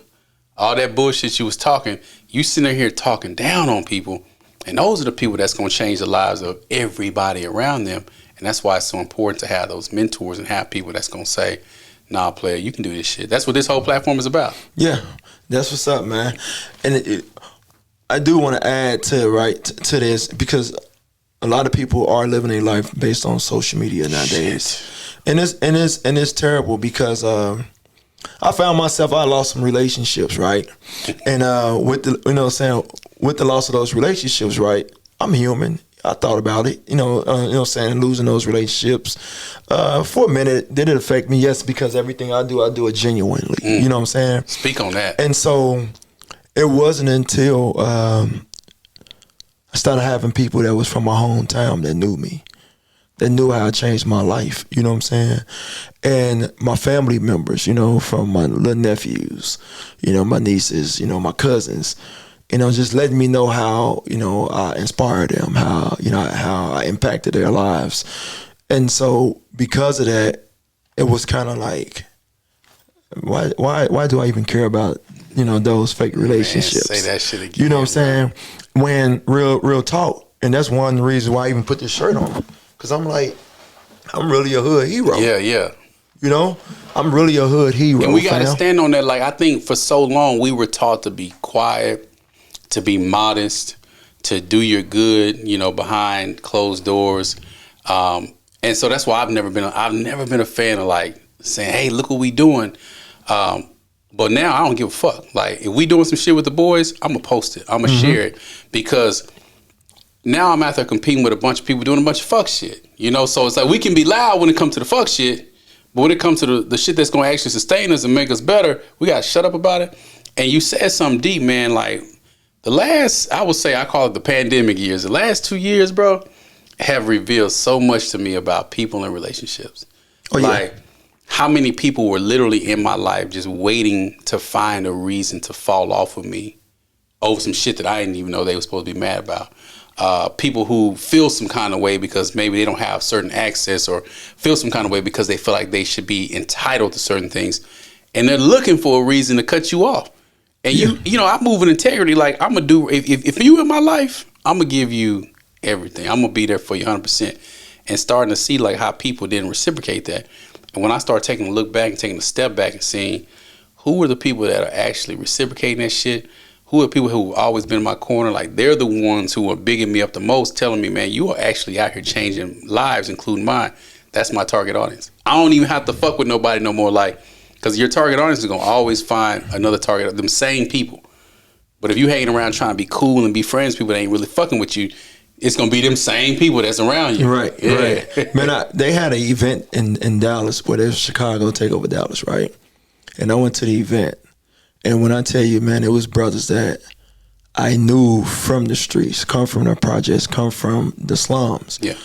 All that bullshit you was talking, you sitting here talking down on people, and those are the people that's going to change the lives of everybody around them. And that's why it's so important to have those mentors and have people that's going to say, nah, player, you can do this shit. That's what this whole platform is about. Yeah, that's what's up, man. And I do want to add to this, because a lot of people are living their life based on social media nowadays. Shit. And it's terrible, because I found myself, I lost some relationships, right? And with the loss of those relationships, right? I'm human. I thought about it, losing those relationships. For a minute, did it affect me? Yes, because everything I do it genuinely. You know what I'm saying? Speak on that. And so it wasn't until I started having people that was from my hometown that knew me, that knew how I changed my life. You know what I'm saying? And my family members, from my little nephews, my nieces, my cousins, just letting me know how, I inspired them, how I impacted their lives. And so because of that, it was kind of like, why do I even care about, those fake relationships? Man, say that shit again. You know what I'm saying? When real talk, and that's one reason why I even put this shirt on, because I'm like, I'm really a hood hero. Yeah. I'm really a hood hero. And we got to stand on that. Like, I think for so long we were taught to be quiet, to be modest, to do your good, behind closed doors. And so that's why I've never been a fan of like saying, hey, look what we doing. But now I don't give a fuck. Like, if we doing some shit with the boys, I'm going to post it. I'm going to share it, because now I'm out there competing with a bunch of people doing a bunch of fuck shit. So it's like, we can be loud when it comes to the fuck shit, but when it comes to the shit that's going to actually sustain us and make us better, we got to shut up about it. And you said something deep, man. Like, I would say I call it the pandemic years. The last 2 years, bro, have revealed so much to me about people and relationships. Oh, yeah. Like, how many people were literally in my life just waiting to find a reason to fall off with me over some shit that I didn't even know they were supposed to be mad about. People who feel some kind of way because maybe they don't have certain access, or feel some kind of way because they feel like they should be entitled to certain things, and they're looking for a reason to cut you off. And I move with integrity. Like, I'm gonna do, if you in my life, I'm gonna give you everything. I'm gonna be there for you 100%. And starting to see like how people didn't reciprocate that. And when I start taking a look back and taking a step back and seeing who are the people that are actually reciprocating that shit, who are people who have always been in my corner, like they're the ones who are bigging me up the most, telling me, man, you are actually out here changing lives, including mine. That's my target audience. I don't even have to fuck with nobody no more, like, because your target audience is going to always find another target of them same people. But if you hanging around trying to be cool and be friends with people that ain't really fucking with you, it's going to be them same people that's around you. Right, yeah. Right. Man, they had an event in Dallas where there's Chicago take over Dallas, right? And I went to the event. And when I tell you, man, it was brothers that I knew from the streets, come from the projects, come from the slums. Yeah.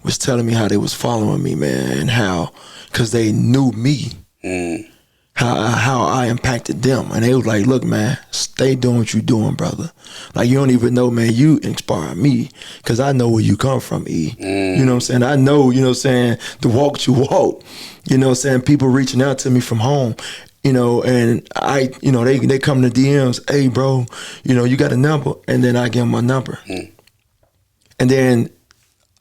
Was telling me how they was following me, man, and how, because they knew me. How I impacted them. And they was like, look, man, stay doing what you doing, brother. Like, you don't even know, man, you inspire me, because I know where you come from, E. You know what I'm saying? I know, you know what I'm saying, the walk you walk. You know what I'm saying? People reaching out to me from home, and I, they come to DMs, hey, bro, you got a number? And then I give them my number. And then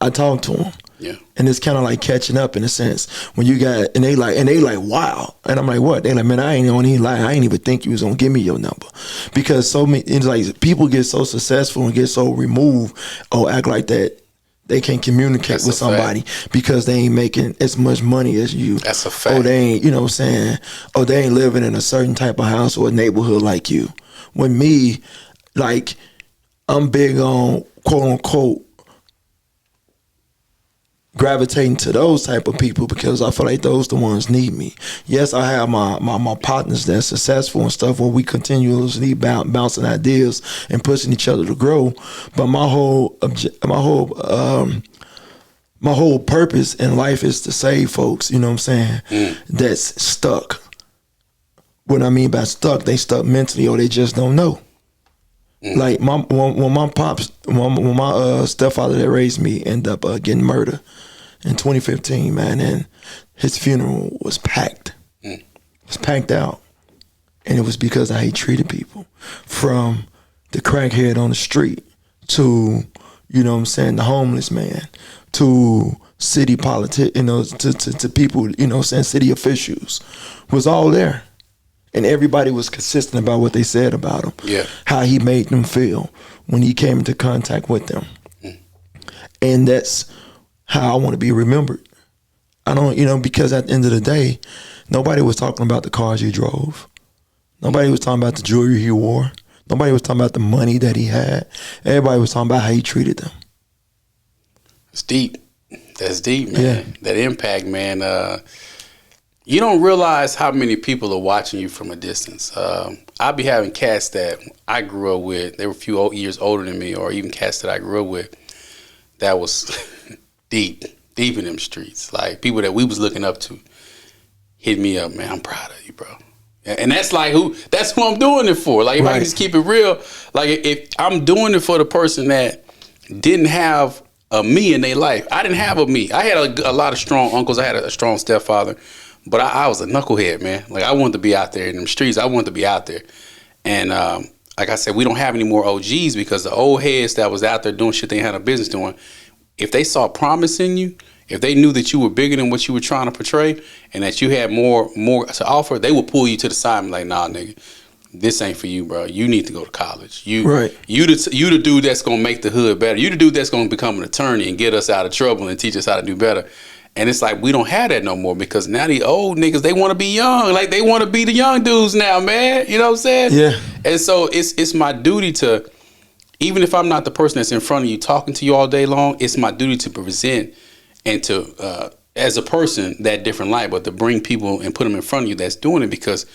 I talk to them. Yeah. And it's kind of like catching up in a sense when you got, and they like, wow. And I'm like, what? They like, man, I ain't even think you was gonna give me your number, because so many, it's like people get so successful and get so removed or act like that they can't communicate with somebody because they ain't making as much money as you. That's a fact. Or they ain't, you know what I'm saying? Or they ain't living in a certain type of house or a neighborhood like you. With me, like, I'm big on quote unquote gravitating to those type of people, because I feel like those the ones need me. Yes, I have my partners that's successful and stuff where we continuously bouncing ideas and pushing each other to grow. But my whole purpose in life is to save folks, you know what I'm saying, that's stuck. What I mean by stuck, they stuck mentally or they just don't know. Like when my stepfather that raised me ended up getting murdered in 2015, man, and his funeral was packed. It's packed out. And it was because of how he treated people. From the crackhead on the street to, you know what I'm saying, the homeless man, to city politics, you know, to people, you know what I'm saying, city officials, was all there. And everybody was consistent about what they said about him. Yeah. How he made them feel when he came into contact with them. And that's how I want to be remembered. I don't, you know, because at the end of the day, nobody was talking about the cars he drove. Nobody was talking about the jewelry he wore. Nobody was talking about the money that he had. Everybody was talking about how he treated them. It's deep. That's deep, man. Yeah. That impact, man. You don't realize how many people are watching you from a distance. I be having cats that I grew up with. They were a few years older than me, or even cats that I grew up with that was deep in them streets. Like people that we was looking up to hit me up, man, I'm proud of you, bro. And that's like that's who I'm doing it for. Like if I can just keep it real, like if I'm doing it for the person that didn't have a me in their life. I didn't have a me. I had a lot of strong uncles. I had a strong stepfather, but I was a knucklehead, man. Like I wanted to be out there in them streets. I wanted to be out there. And like I said, we don't have any more OGs because the old heads that was out there doing shit they had a business doing, if they saw promise in you, if they knew that you were bigger than what you were trying to portray and that you had more to offer, they would pull you to the side and be like, nah, nigga, this ain't for you, bro. You need to go to college. You the dude that's gonna make the hood better. You the dude that's gonna become an attorney and get us out of trouble and teach us how to do better. And it's like we don't have that no more because now the old niggas, they want to be young. Like they want to be the young dudes now, man. You know what I'm saying? Yeah. And so it's my duty to, even if I'm not the person that's in front of you talking to you all day long, it's my duty to present and to, as a person, that different light, but to bring people and put them in front of you that's doing it, because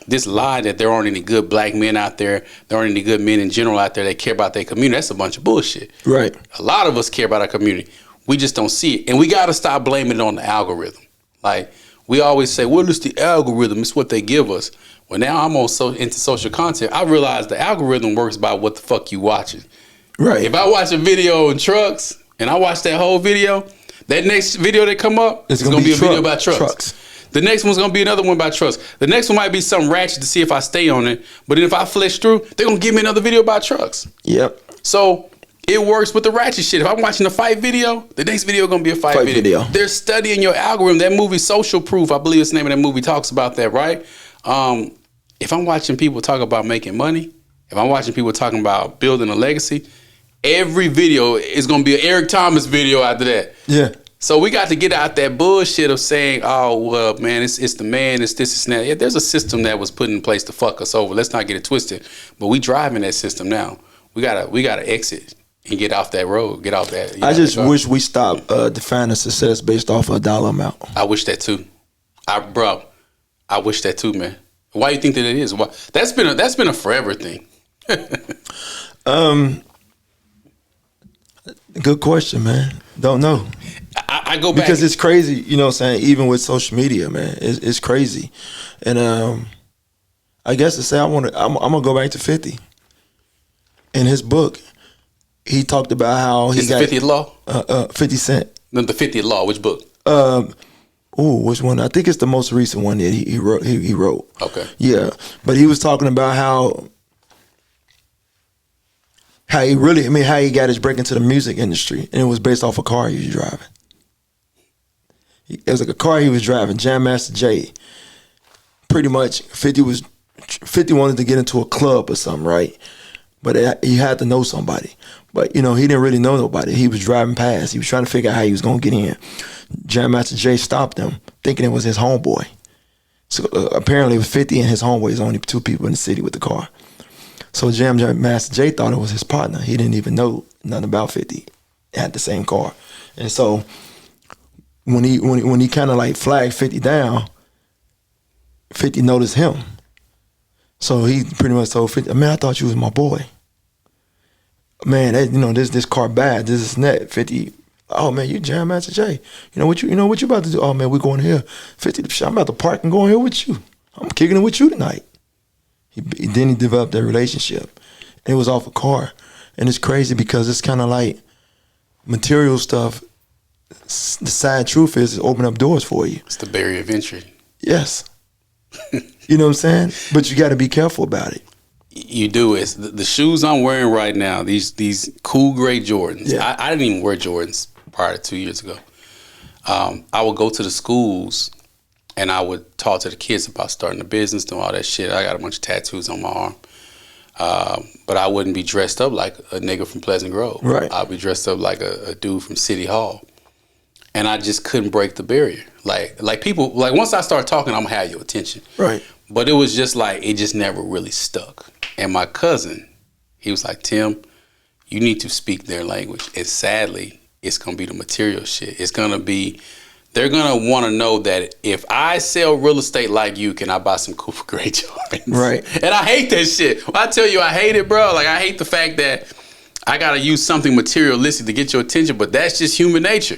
this lie that there aren't any good black men out there aren't any good men in general out there that care about their community, that's a bunch of bullshit. Right. A lot of us care about our community. We just don't see it. And we got to stop blaming it on the algorithm. Like, we always say, well, it's the algorithm. It's what they give us. Well, now I'm into social content. I realize the algorithm works by what the fuck you watching. Right. If I watch a video on trucks and I watch that whole video, that next video that come up, it's going to be a video about trucks. The next one's going to be another one about trucks. The next one might be something ratchet to see if I stay on it. But if I flesh through, they're going to give me another video about trucks. Yep. So it works with the ratchet shit. If I'm watching a fight video, the next video going to be a fight video. They're studying your algorithm. That movie, Social Proof, I believe it's the name of that movie, talks about that, right? If I'm watching people talk about making money, if I'm watching people talking about building a legacy, every video is going to be an Eric Thomas video after that. Yeah. So we got to get out that bullshit of saying, oh, well, man, it's the man, it's this, it's that. Yeah, there's a system that was put in place to fuck us over. Let's not get it twisted. But we driving that system now. We gotta exit and get off that road, get off that. I just wish we stopped defining success based off of a dollar amount. I wish that too. I wish that too, man. Why do you think that it is? Why? That's been a forever thing. Good question, man. Don't know. I go back because it's crazy, you know what I'm saying, even with social media, man. It's crazy. And I guess to say I'm gonna go back to 50. In his book, he talked about how he got 50th Law? 50 Cent. No, the 50th Law, which book? Which one? I think it's the most recent one that he wrote. Okay. Yeah. But he was talking about how he got his break into the music industry, and it was based off a car he was driving. It was like a car he was driving, Jam Master Jay. Pretty much, 50 wanted to get into a club or something, right? But he had to know somebody. But, you know, he didn't really know nobody. He was driving past. He was trying to figure out how he was going to get in. Jam Master Jay stopped him, thinking it was his homeboy. So apparently it was 50 and his homeboy. There's only two people in the city with the car. So Jam Master Jay thought it was his partner. He didn't even know nothing about 50. They had the same car. And so when he kind of like flagged 50 down, 50 noticed him. So he pretty much told 50, man, I thought you was my boy. Man, this car bad, this is net. 50, oh man, you Jam Master Jay. You know what you about to do? Oh man, we going here. 50, I'm about to park and going here with you. I'm kicking it with you tonight. Then he developed that relationship. And it was off a car. And it's crazy because it's kind of like material stuff. The sad truth is it opened up doors for you. It's the barrier of entry. Yes. You know what I'm saying? But you got to be careful about it. You do. It's the shoes I'm wearing right now. These cool gray Jordans. Yeah. I didn't even wear Jordans prior to 2 years ago. I would go to the schools and I would talk to the kids about starting a business, doing all that shit. I got a bunch of tattoos on my arm. But I wouldn't be dressed up like a nigga from Pleasant Grove. Right. I'd be dressed up like a dude from City Hall. And I just couldn't break the barrier. Like people, like once I start talking, I'm gonna have your attention. Right. But it was just like, it just never really stuck. And my cousin, he was like, Tim, you need to speak their language. And sadly, it's gonna be the material shit. It's gonna be, they're gonna wanna know that if I sell real estate like you, can I buy some Cooper Gray Jordans? Right. And I hate that shit. When I tell you I hate it, bro, like I hate the fact that I gotta use something materialistic to get your attention, but that's just human nature.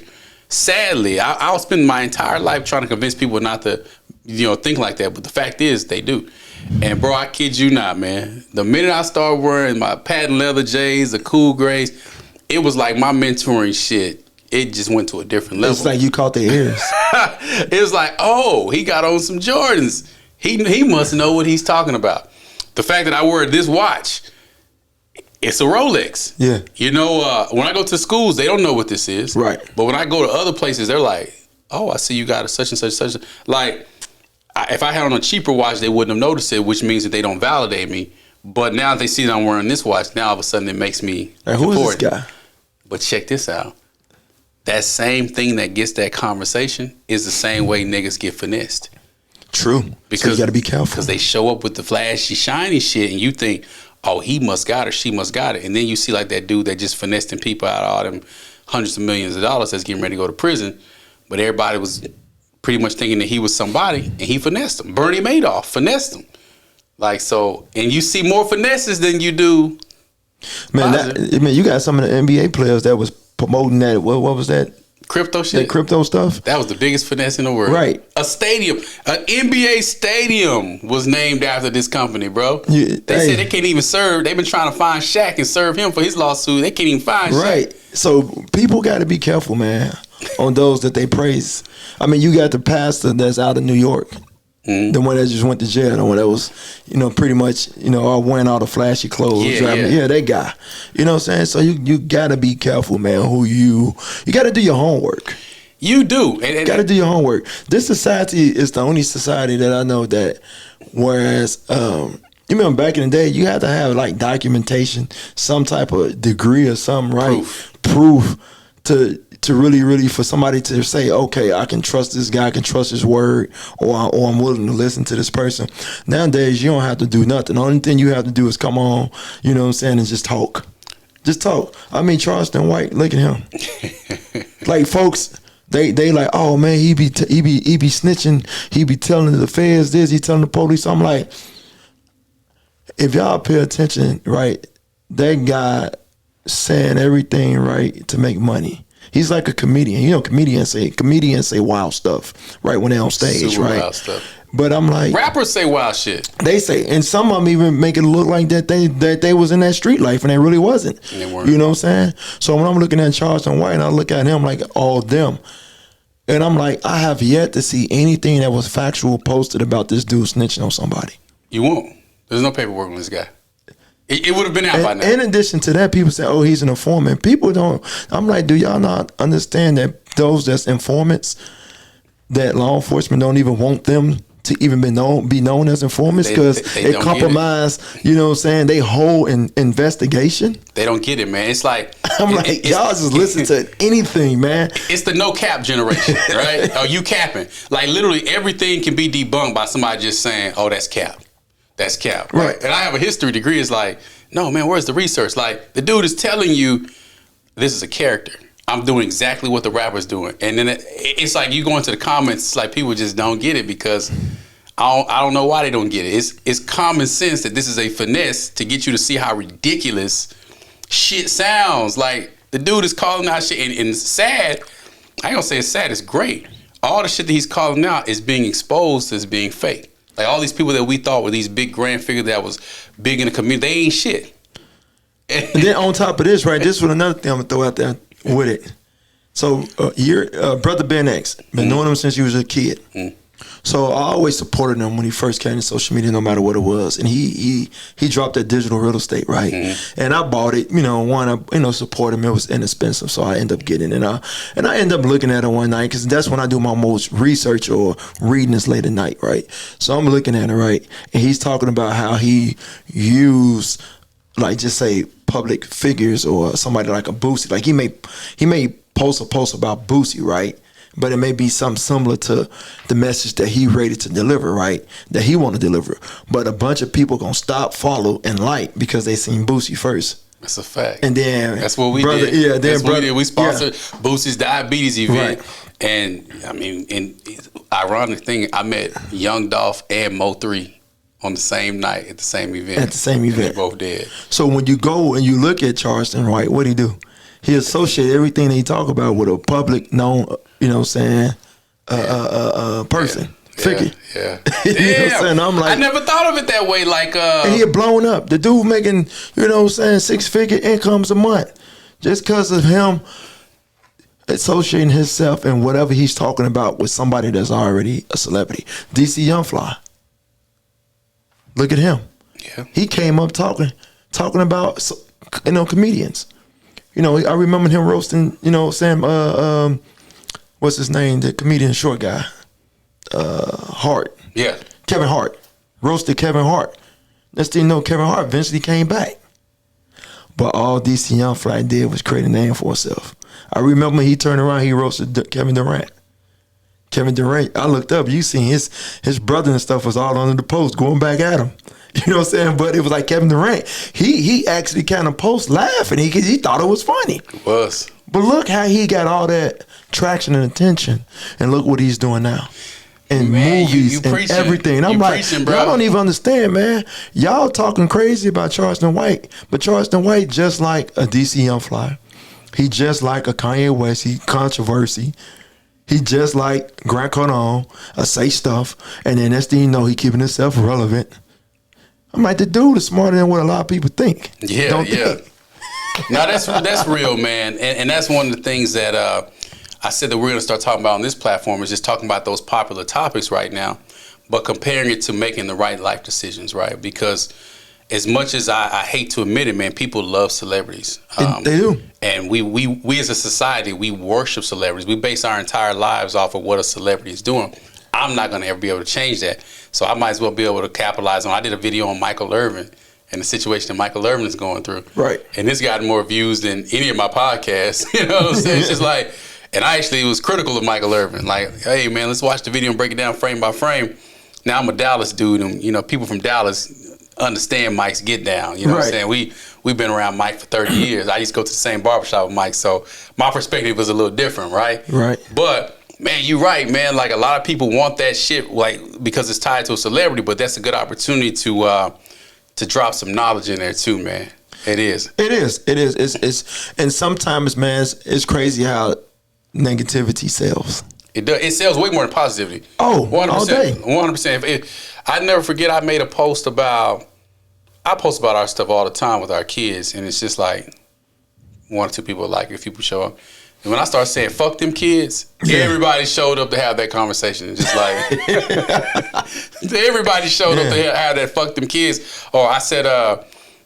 Sadly, I'll spend my entire life trying to convince people not to, think like that. But the fact is, they do. And bro, I kid you not, man. The minute I started wearing my patent leather J's, the cool grays, it was like my mentoring shit. It just went to a different level. It's like you caught their ears. It was like, oh, he got on some Jordans. He must know what he's talking about. The fact that I wear this watch, it's a Rolex. Yeah. When I go to schools, they don't know what this is. Right. But when I go to other places, they're like, oh, I see you got a such and such. Like, if I had on a cheaper watch, they wouldn't have noticed it, which means that they don't validate me. But now they see that I'm wearing this watch, now all of a sudden it makes me who is this guy? But check this out. That same thing that gets that conversation is the same way niggas get finessed. True. Because so you got to be careful. Because they show up with the flashy, shiny shit, and you think, oh, he must got it, she must got it. And then you see like that dude that just finessing people out of all them hundreds of millions of dollars that's getting ready to go to prison. But everybody was pretty much thinking that he was somebody, and he finessed them. Bernie Madoff finessed them. Like, so, and you see more finesses than you do. Man, you got some of the NBA players that was promoting that. What was that? Crypto shit. That crypto stuff. That was the biggest finesse in the world. Right. A stadium, an NBA stadium was named after this company, bro. They said they can't even serve. They've been trying to find Shaq and serve him for his lawsuit. They can't even find Shaq. Right. So people got to be careful, man, on those that they praise. I mean, you got the pastor that's out of New York. Mm-hmm. The one that just went to jail, the one that was, pretty much, all wearing all the flashy clothes. Yeah, that guy. You know what I'm saying? So you got to be careful, man, who you got to do your homework. You do. And got to do your homework. This society is the only society that I know that, whereas, you remember back in the day, you had to have like documentation, some type of degree or something, right? Proof to really for somebody to say, okay, I can trust this guy, I can trust his word, or I'm willing to listen to this person. Nowadays, you don't have to do nothing. The only thing you have to do is come on, you know what I'm saying, and just talk. Just talk. I mean, Charleston White, look at him. Like, folks, they like, oh man, he be snitching, he be telling the feds this, he telling the police. I'm like, if y'all pay attention, right, that guy saying everything right to make money. He's like a comedian. Comedians say wild stuff, right, when they're on stage, super right? Wild stuff. But I'm like, rappers say wild shit. They say, and some of them even make it look like that they was in that street life, and they really wasn't. And they weren't. You know what I'm saying? So when I'm looking at Charleston White, and I look at him like all them, and I'm like, I have yet to see anything that was factual posted about this dude snitching on somebody. You won't. There's no paperwork on this guy. It would have been out by now. In addition to that, people say, oh, he's an informant. People don't. I'm like, do y'all not understand that those that's informants, that law enforcement don't even want them to even be known as informants because it compromise, you know what I'm saying, they whole investigation? They don't get it, man. It's like, I'm like, y'all just listen to anything, man. It's the no cap generation, right? Oh, you capping. Like, literally everything can be debunked by somebody just saying, oh, that's cap. That's cap. Right. And I have a history degree. It's like, no, man, where's the research? Like, the dude is telling you this is a character. I'm doing exactly what the rapper's doing. And then it's like you go into the comments, it's like people just don't get it because I don't know why they don't get it. It's common sense that this is a finesse to get you to see how ridiculous shit sounds. Like, the dude is calling out shit, and it's sad. I ain't gonna say it's sad, it's great. All the shit that he's calling out is being exposed as being fake. Like, all these people that we thought were these big grand figures that was big in the community, they ain't shit. And then on top of this, right, this was another thing I'm gonna throw out there with it. So, Brother Ben X, been knowing him since he was a kid. So I always supported him when he first came to social media, no matter what it was. And he dropped that digital real estate, right? Mm-hmm. And I bought it. I support him. It was inexpensive, so I ended up getting it. And I ended up looking at it one night because that's when I do my most research or reading is late at night, right? So I'm looking at it, right? And he's talking about how he used, like, just say public figures or somebody like a Boosie. Like he may post a post about Boosie, right? But it may be something similar to the message that he rated to deliver, right? That he want to deliver. But a bunch of people gonna stop, follow, and like because they seen Boosie first. That's a fact. And then that's what we did. Yeah, that's what we did. We sponsored Boosie's diabetes event. Right. And I mean, ironic thing, I met Young Dolph and Mo3 on the same night at the same event. At the same event. They both dead. So when you go and you look at Charleston White, what do he do? He associate everything that he talk about with a public known, person, figure. Yeah. You know what I'm saying? I'm like, I never thought of it that way. Like, and he had blown up. The dude making, 6-figure incomes a month just because of him associating himself and whatever he's talking about with somebody that's already a celebrity. DC Young Fly. Look at him. Yeah. He came up talking about comedians. I remember him roasting, Sam, what's his name? The comedian short guy. Hart. Yeah. Kevin Hart. Roasted Kevin Hart. Next thing you know, Kevin Hart eventually came back. But all DC Young Fly did was create a name for himself. I remember he turned around, he roasted Kevin Durant. Kevin Durant, I looked up, you seen his brother and stuff was all under the post going back at him. You know what I'm saying? But it was like Kevin Durant. He actually kind of post laughing. He thought it was funny. It was. But look how he got all that traction and attention. And look what he's doing now. And movies and preaching, everything. And I'm like, y'all don't even understand, man. Y'all talking crazy about Charleston White. But Charleston White just like a DC Young Fly. He just like a Kanye West. He controversy. He just like Grant Cardone. Say stuff. And then next thing you know, he keeping himself relevant. I'm like, the dude is smarter than what a lot of people think. Yeah. No, that's real, man. And that's one of the things that I said that we're going to start talking about on this platform is just talking about those popular topics right now, but comparing it to making the right life decisions, right? Because as much as I hate to admit it, man, people love celebrities. They do. And we as a society, we worship celebrities. We base our entire lives off of what a celebrity is doing. I'm not going to ever be able to change that. So I might as well be able to capitalize on. I did a video on Michael Irvin and the situation that Michael Irvin is going through. Right. And this got more views than any of my podcasts. You know what I'm saying? It's just like, and I actually was critical of Michael Irvin. Like, hey, man, let's watch the video and break it down frame by frame. Now, I'm a Dallas dude, and, people from Dallas understand Mike's get down. You know what I'm saying? We've been around Mike for 30 years. I used to go to the same barbershop with Mike, so my perspective was a little different, right? Right. But man, you're right, man. Like, a lot of people want that shit, like, because it's tied to a celebrity. But that's a good opportunity to drop some knowledge in there too, man. It is. It is. It's and sometimes, man, it's crazy how negativity sells. It does. It sells way more than positivity. Oh, 100%, all day. 100%. I never forget. I made a post about. I post about our stuff all the time with our kids, and it's just like one or two people like it, a few people show up. And when I started saying "fuck them kids," everybody showed up to have that conversation. Just like everybody showed up to have that "fuck them kids." Or I said,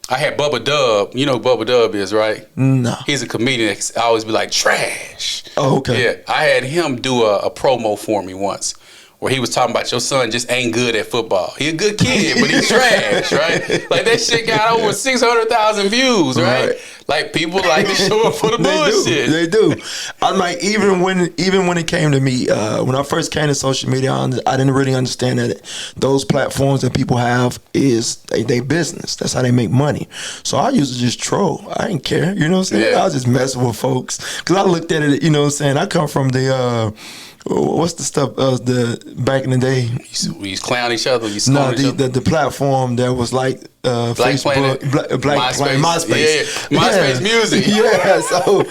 I had Bubba Dub. You know who Bubba Dub is, right? No. He's a comedian that always be like trash. Oh, okay. Yeah, I had him do a promo for me once, where he was talking about your son just ain't good at football. He a good kid, but he's trash, right? Like, that shit got over 600,000 views, right? Like, people like to show up for the bullshit. They do. I'm like, even when it came to me, when I first came to social media, I didn't really understand that those platforms that people have is they business. That's how they make money. So I used to just troll. I didn't care. You know what I'm saying? I was just messing with folks. Because I looked at it, you know what I'm saying? I come from the... what's the stuff? The back in the day, we used to clown each other. The platform that was like Black Facebook, MySpace, yeah. MySpace music. Yeah. So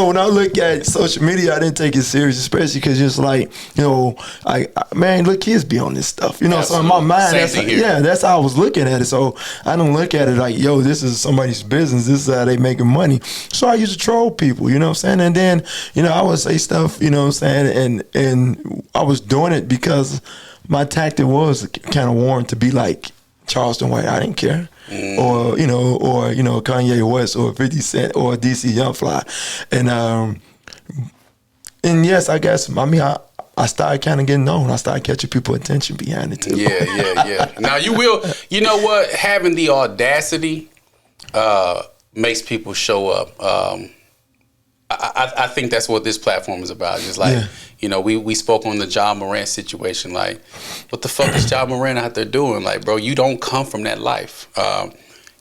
when I look at social media, I didn't take it serious, especially because it's like look, kids be on this stuff. So in my mind, that's how I was looking at it. So I don't look at it like, yo, this is somebody's business. This is how they making money. So I used to troll people. You know what I'm saying? And then I would say stuff. You know what I'm saying? And I was doing it because my tactic was kind of warned to be like Charleston White. I didn't care. Or Kanye West or 50 Cent or DC Young Fly. And yes, I guess, I started kind of getting known. I started catching people's attention behind it too. Yeah. Now you know what? Having the audacity makes people show up. I think that's what this platform is about. Just like, we spoke on the John Morant situation. Like, what the fuck is John Morant out there doing? Like, bro, you don't come from that life.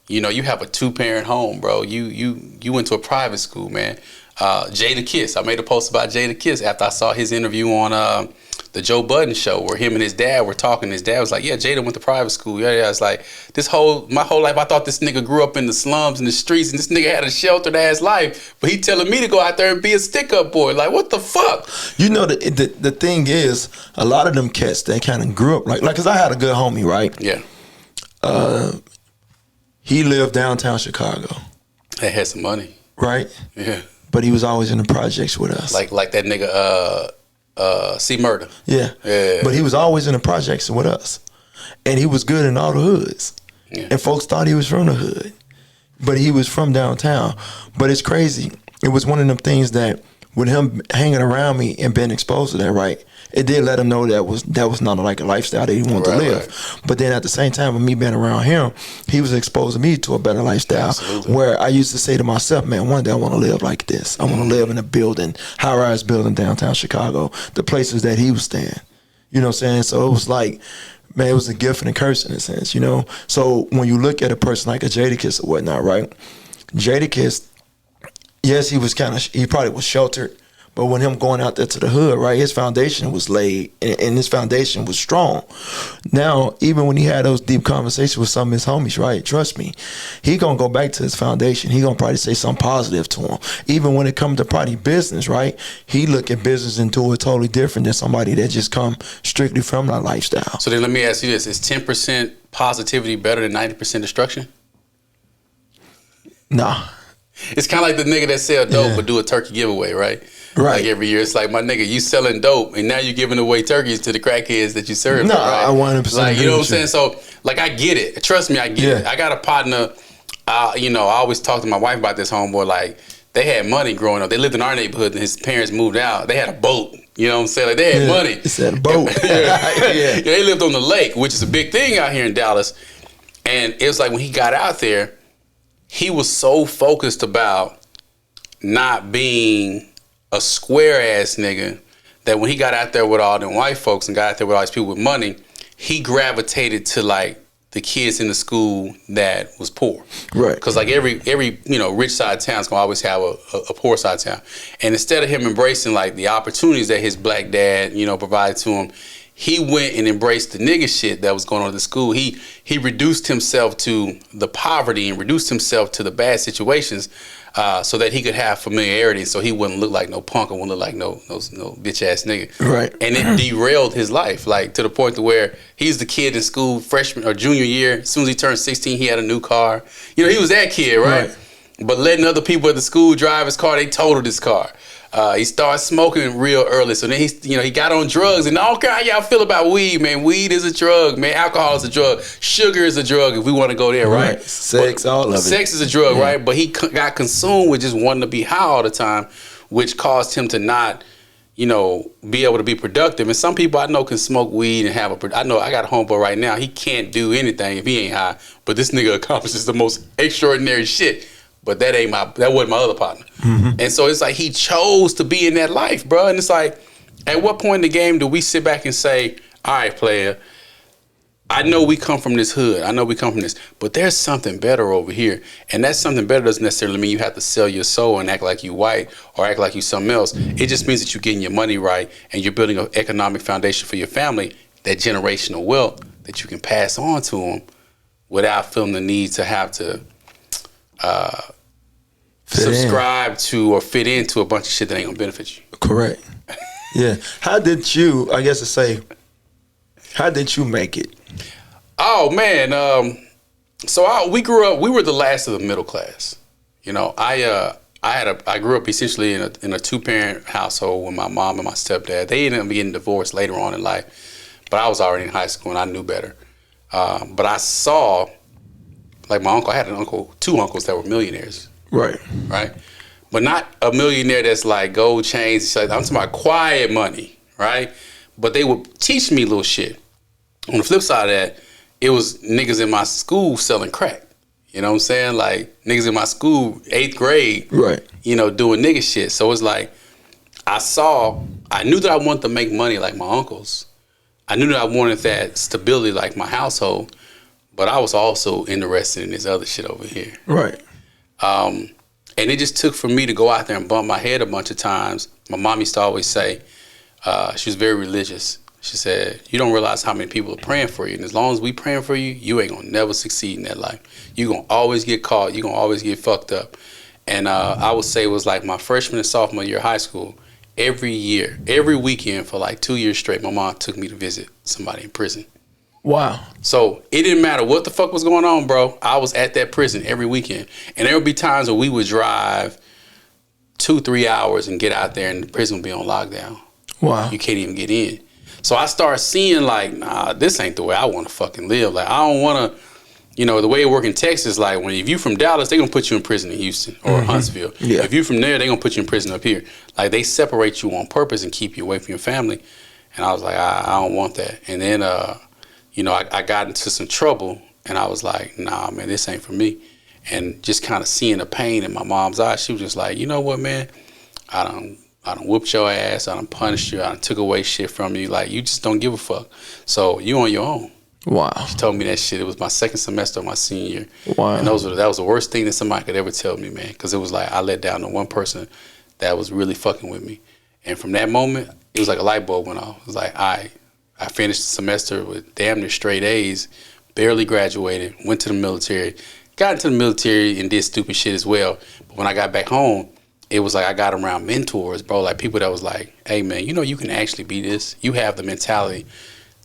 You have a 2-parent home, bro. You went to a private school, man. Jadakiss. I made a post about Jadakiss after I saw his interview on the Joe Budden show where him and his dad were talking. His dad was like, yeah, Jada went to private school. Yeah. It's like, my whole life, I thought this nigga grew up in the slums and the streets and this nigga had a sheltered ass life. But he telling me to go out there and be a stick-up boy. Like, what the fuck? The thing is, a lot of them cats, they kind of grew up like, because I had a good homie, right? Yeah. He lived downtown Chicago. They had some money. Right? Yeah. But he was always in the projects with us. Like that nigga, C Murder. Yeah. But he was always in the projects with us. And he was good in all the hoods. Yeah. And folks thought he was from the hood. But he was from downtown. But it's crazy. It was one of them things that with him hanging around me and being exposed to that, right, it did let him know that was not like a lifestyle that he wanted to live. Right. But then at the same time, with me being around him, he was exposing me to a better lifestyle. Absolutely. Where I used to say to myself, man, one day I want to live like this. I want to live in a building, high-rise building downtown Chicago, the places that he was staying. You know what I'm saying? So it was like, man, it was a gift and a curse in a sense, So when you look at a person like a Jadakiss or whatnot, right? Jadakiss, yes, he probably was sheltered. But when him going out there to the hood, right, his foundation was laid and his foundation was strong. Now, even when he had those deep conversations with some of his homies, right, trust me, he gonna go back to his foundation. He gonna probably say something positive to him. Even when it comes to probably business, right, he look at business and do it totally different than somebody that just come strictly from that lifestyle. So then let me ask you this. Is 10% positivity better than 90% destruction? Nah. It's kind of like the nigga that sell dope but do a turkey giveaway, right? Right. Like every year, it's like, my nigga, you selling dope, and now you're giving away turkeys to the crackheads that you serve. No, right? I 100% like, you know what I'm saying? So, like, I get it. Trust me, I get it. I got a partner. I always talk to my wife about this homeboy. Like, they had money growing up. They lived in our neighborhood, and his parents moved out. They had a boat. You know what I'm saying? Like, they had money. They had a boat. They lived on the lake, which is a big thing out here in Dallas. And it was like when he got out there, he was so focused about not being a square ass nigga that when he got out there with all them white folks and got out there with all these people with money, he gravitated to like the kids in the school that was poor. Right. Because like every rich side of town's gonna always have a poor side of town. And instead of him embracing like the opportunities that his black dad, provided to him, he went and embraced the nigga shit that was going on at the school. He reduced himself to the poverty and reduced himself to the bad situations so that he could have familiarity, so he wouldn't look like no punk or wouldn't look like no bitch ass nigga. Right. And it derailed his life, like to the point to where he's the kid in school, freshman or junior year. As soon as he turned 16, he had a new car. He was that kid, right? But letting other people at the school drive his car, they totaled his car. He started smoking real early, so then he got on drugs. And I don't care how y'all feel about weed, man. Weed is a drug, man. Alcohol is a drug. Sugar is a drug. If we want to go there, right? Sex, all of it. Sex is a drug, right? But he got consumed with just wanting to be high all the time, which caused him to not, be able to be productive. And some people I know can smoke weed and have I know I got a homeboy right now. He can't do anything if he ain't high. But this nigga accomplishes the most extraordinary shit. But that wasn't my other partner. Mm-hmm. And so it's like he chose to be in that life, bro. And it's like, at what point in the game do we sit back and say, all right, player, I know we come from this hood. I know we come from this. But there's something better over here. And that something better doesn't necessarily mean you have to sell your soul and act like you white or act like you something else. It just means that you're getting your money right and you're building an economic foundation for your family, that generational wealth that you can pass on to them without feeling the need to have to subscribe to or fit into a bunch of shit that ain't gonna benefit you. Correct. Yeah. How did you make it? Oh man. So we grew up, we were the last of the middle class. I grew up essentially in a 2-parent household with my mom and my stepdad. They ended up getting divorced later on in life. but I was already in high school and I knew better. But I saw, like my uncle, I had two uncles that were millionaires. Right. Right? But not a millionaire that's like gold chains. I'm talking about quiet money, right? But they would teach me little shit. On the flip side of that, it was niggas in my school selling crack. You know what I'm saying? Like niggas in my school, 8th grade, right? You know, doing nigga shit. So it's like I knew that I wanted to make money like my uncles. I knew that I wanted that stability like my household, but I was also interested in this other shit over here. Right. And it just took for me to go out there and bump my head a bunch of times. My mom used to always say, she was very religious. She said, you don't realize how many people are praying for you. And as long as we praying for you, you ain't gonna never succeed in that life. You're gonna always get caught. You're gonna always get fucked up. And I would say it was like my freshman and sophomore year of high school. Every year, every weekend for like 2 years straight, my mom took me to visit somebody in prison. Wow. So it didn't matter what the fuck was going on, bro. I was at that prison every weekend. And there would be times where we would drive 2-3 hours and get out there and the prison would be on lockdown. Wow. You can't even get in. So I started seeing like, nah, this ain't the way I want to fucking live. Like, I don't want to, you know, the way it work in Texas, like if you from Dallas, they going to put you in prison in Houston or Huntsville. Yeah. If you from there, they going to put you in prison up here. Like, they separate you on purpose and keep you away from your family. And I was like, I don't want that. And then, you know, I got into some trouble and I was like, nah, man, this ain't for me. And just kind of seeing the pain in my mom's eyes, she was just like, you know what, man, I done whooped your ass, I done punished you, I done took away shit from you. Like, you just don't give a fuck. So you on your own. Wow. She told me that shit. It was my second semester of my senior year. Wow. And that was the worst thing that somebody could ever tell me, man. Because it was like I let down the one person that was really fucking with me. And from that moment, it was like a light bulb went off. It was like, I finished the semester with damn near straight A's, barely graduated, went to the military, got into the military and did stupid shit as well. But when I got back home, it was like I got around mentors, bro. Like people that was like, hey, man, you know you can actually be this. You have the mentality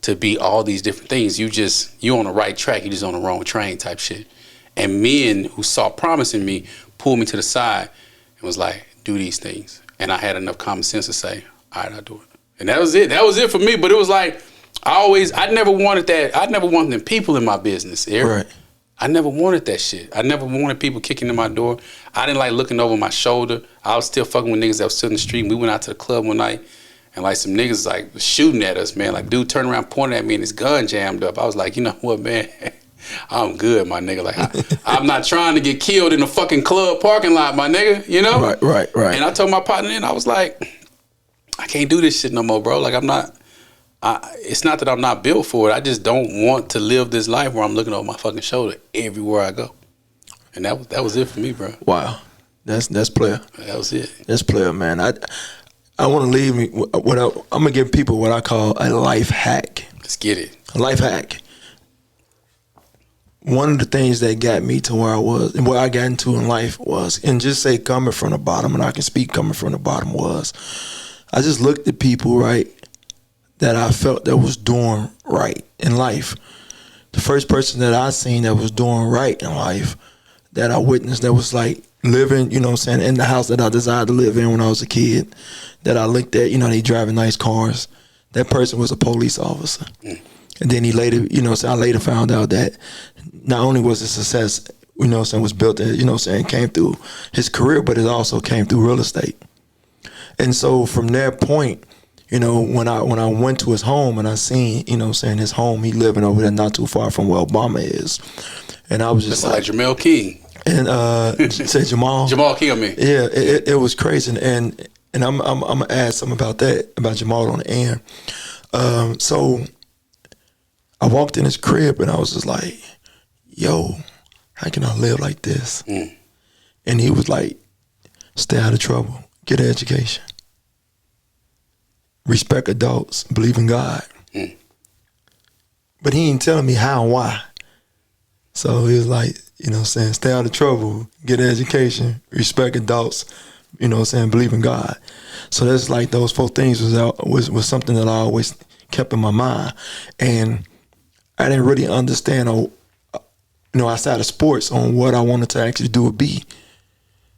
to be all these different things. You on the right track. You just on the wrong train type shit. And men who saw promise in me pulled me to the side and was like, do these things. And I had enough common sense to say, all right, I'll do it. And that was it. That was it for me. But it was like, I never wanted that. I never wanted them people in my business, Eric. Right. I never wanted that shit. I never wanted people kicking in my door. I didn't like looking over my shoulder. I was still fucking with niggas that was still in the street. We went out to the club one night and like some niggas like shooting at us, man. Like dude turned around, pointing at me and his gun jammed up. I was like, you know what, man? I'm good, my nigga. Like I'm not trying to get killed in a fucking club parking lot, my nigga. You know? Right. And I told my partner then, I was like, I can't do this shit no more, bro. Like it's not that I'm not built for it. I just don't want to live this life where I'm looking over my fucking shoulder everywhere I go. And that was it for me, bro. Wow. That's player. That was it. That's player, man. I want to leave me I'm going to give people what I call a life hack. Let's get it. A life hack. One of the things that got me to where I was and where I got into in life was, and just say coming from the bottom, and I can speak coming from the bottom, was I just looked at people, right, that I felt that was doing right in life. The first person that I seen that was doing right in life, that I witnessed, that was like living, you know what I'm saying, in the house that I desired to live in when I was a kid, that I looked at, you know, they driving nice cars. That person was a police officer. And then he later, you know what I'm saying, I later found out that not only was a success, you know what I'm saying, was built, you know what I'm saying, came through his career, but it also came through real estate. And so from that point, you know, when I went to his home and I seen, you know what I'm saying, his home, he living over there not too far from where Obama is. And I was just like Jamel King. And say Jamal. Jamal King, I mean. Yeah, it was crazy. And I'm gonna add something about that, about Jamal on the end. So I walked in his crib and I was just like, yo, how can I live like this? And he was like, stay out of trouble, get an education, respect adults, believe in God. But he ain't telling me how and why. So he was like, you know what I'm saying, stay out of trouble, get an education, respect adults, you know what I'm saying, believe in God. So that's like those 4 things was something that I always kept in my mind. And I didn't really understand, you know, outside of sports, on what I wanted to actually do or be.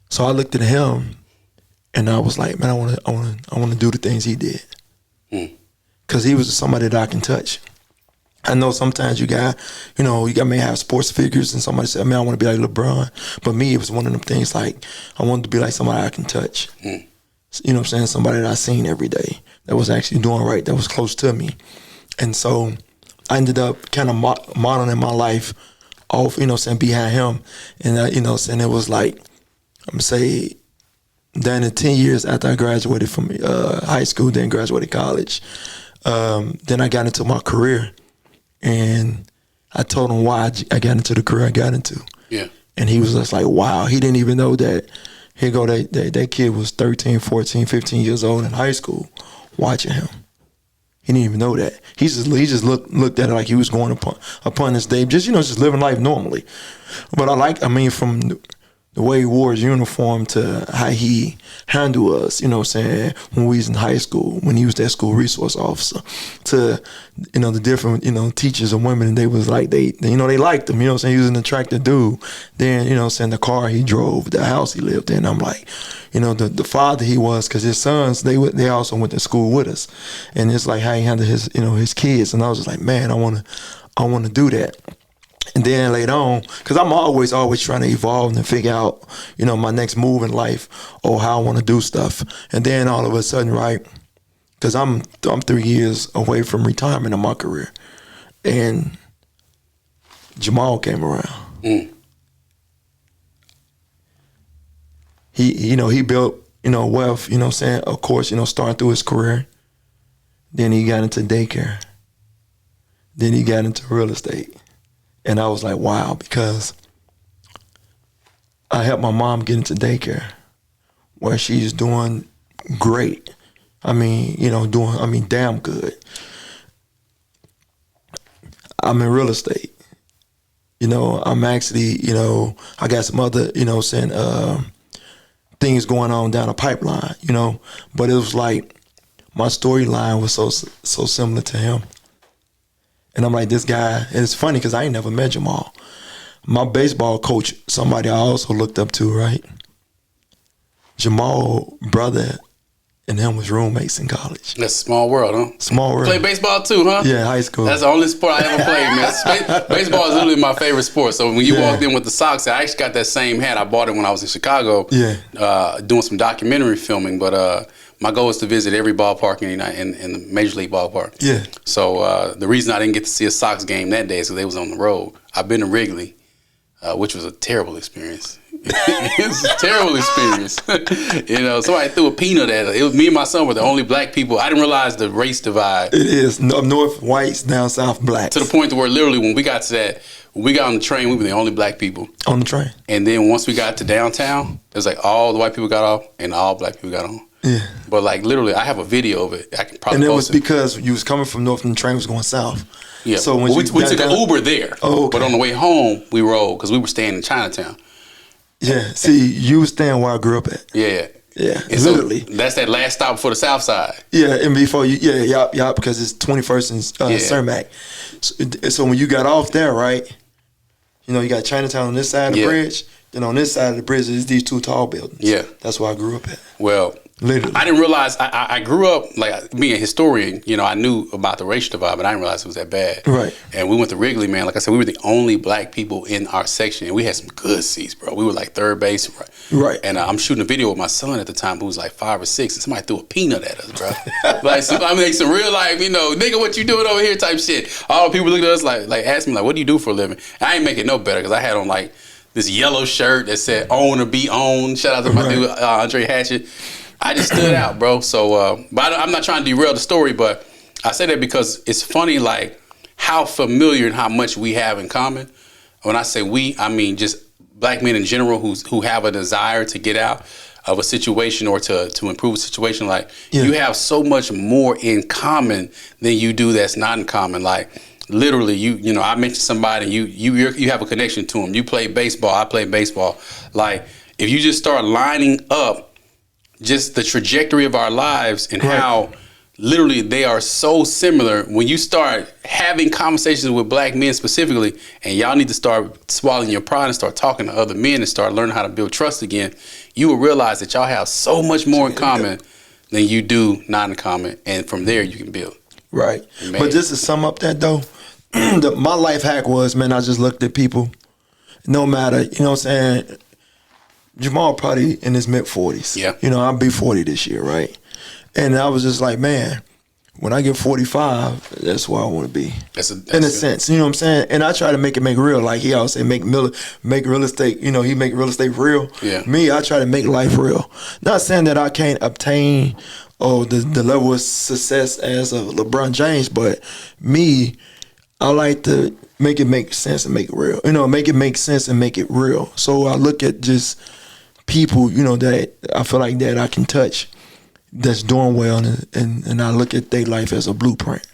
So I looked at him and I was like, man, I want to do the things he did. Because because he was somebody that I can touch. I know sometimes you may have sports figures and somebody said, man, I want to be like LeBron. But me, it was one of them things like, I wanted to be like somebody I can touch. You know what I'm saying? Somebody that I seen every day that was actually doing right, that was close to me. And so I ended up kind of modeling my life off, behind him. And, it was like, I'm going to say, then in 10 years after I graduated from high school, then graduated college, then I got into my career. And I told him why I got into the career I got into. Yeah. And he was just like, wow. He didn't even know that, that kid was 13, 14, 15 years old in high school watching him. He didn't even know that. He just looked at it like he was going upon his day, just living life normally. But from the way he wore his uniform to how he handled us, when we was in high school, when he was that school resource officer, to, the different, teachers and women, and they was like, they liked him, he was an attractive dude. Then, the car he drove, the house he lived in, I'm like, the father he was, because his sons, they also went to school with us. And it's like how he handled his, his kids. And I was just like, man, I want to do that. And then later on, because I'm always trying to evolve and figure out, my next move in life or how I want to do stuff. And then all of a sudden, right, because I'm 3 years away from retirement in my career, and Jamal came around. He built, wealth, of course, starting through his career. Then he got into daycare. Then he got into real estate. And I was like, wow, because I helped my mom get into daycare where she's doing great. Damn good. I'm in real estate. I'm actually, I got some other, things going on down the pipeline, but it was like my storyline was so similar to him. And I'm like, this guy, and it's funny because I ain't never met Jamal. My baseball coach, somebody I also looked up to, right? Jamal, brother, and him was roommates in college. That's a small world, huh? Small world. Play baseball too, huh? Yeah, high school. That's the only sport I ever played, man. Baseball is literally my favorite sport. So when you walked in with the Sox, I actually got that same hat. I bought it when I was in Chicago, doing some documentary filming. But my goal is to visit every ballpark in the Major League ballpark. Yeah. So the reason I didn't get to see a Sox game that day is because they was on the road. I've been to Wrigley, which was a terrible experience. It was a terrible experience. Somebody threw a peanut at it. It was me and my son were the only black people. I didn't realize the race divide. It is. Up north, whites, down south, blacks. To the point where literally when we got on the train, we were the only black people. On the train. And then once we got to downtown, it was like all the white people got off and all black people got on. Yeah. But like literally, I have a video of it. I can probably post it. And it was because you was coming from north and the train was going south. Yeah. So when we took an Uber there. Oh, okay. But on the way home, we rode because we were staying in Chinatown. Yeah. See, you was staying where I grew up at. Yeah. Yeah. And literally. So that's that last stop for the south side. Yeah. And before you, because it's 21st and Cermak. So when you got off there, right, you got Chinatown on this side of the bridge. Then on this side of the bridge is these two tall buildings. Yeah. That's where I grew up at. Well, literally. I didn't realize, I grew up, like being a historian, I knew about the racial divide, but I didn't realize it was that bad. Right. And we went to Wrigley, man. Like I said, we were the only black people in our section, and we had some good seats, bro. We were like third base. Right. And I'm shooting a video with my son at the time who was like 5 or 6, and somebody threw a peanut at us, bro. some real life, nigga, what you doing over here type shit. All the people looked at us like asked me, like, what do you do for a living? And I ain't make it no better because I had on like this yellow shirt that said own or be owned. Shout out to my dude, Andre Hatchett. I just stood out, bro. So, but I'm not trying to derail the story, but I say that because it's funny, like how familiar and how much we have in common. When I say we, I mean just black men in general who have a desire to get out of a situation or to improve a situation. Like you have so much more in common than you do that's not in common. Like literally, I mentioned somebody, you have a connection to them. You play baseball, I play baseball. Like if you just start lining up just the trajectory of our lives and how literally they are so similar. When you start having conversations with black men specifically, and y'all need to start swallowing your pride and start talking to other men and start learning how to build trust again, you will realize that y'all have so much more in common than you do not in common. And from there you can build. Right. Man. But just to sum up that though, my life hack was, man, I just looked at people, no matter, you know what I'm saying, Jamal probably in his mid-40s. Yeah. You know, I'll be 40 this year, right? And I was just like, man, when I get 45, that's where I want to be. That's in a sense, you know what I'm saying? And I try to make it real. Like he always say, make real estate, you know, he make real estate real. Yeah. Me, I try to make life real. Not saying that I can't obtain the level of success as a LeBron James, but me, I like to make it make sense and make it real. You know, make it make sense and make it real. So I look at just people, you know, that I feel like that I can touch that's doing well, and I look at their life as a blueprint.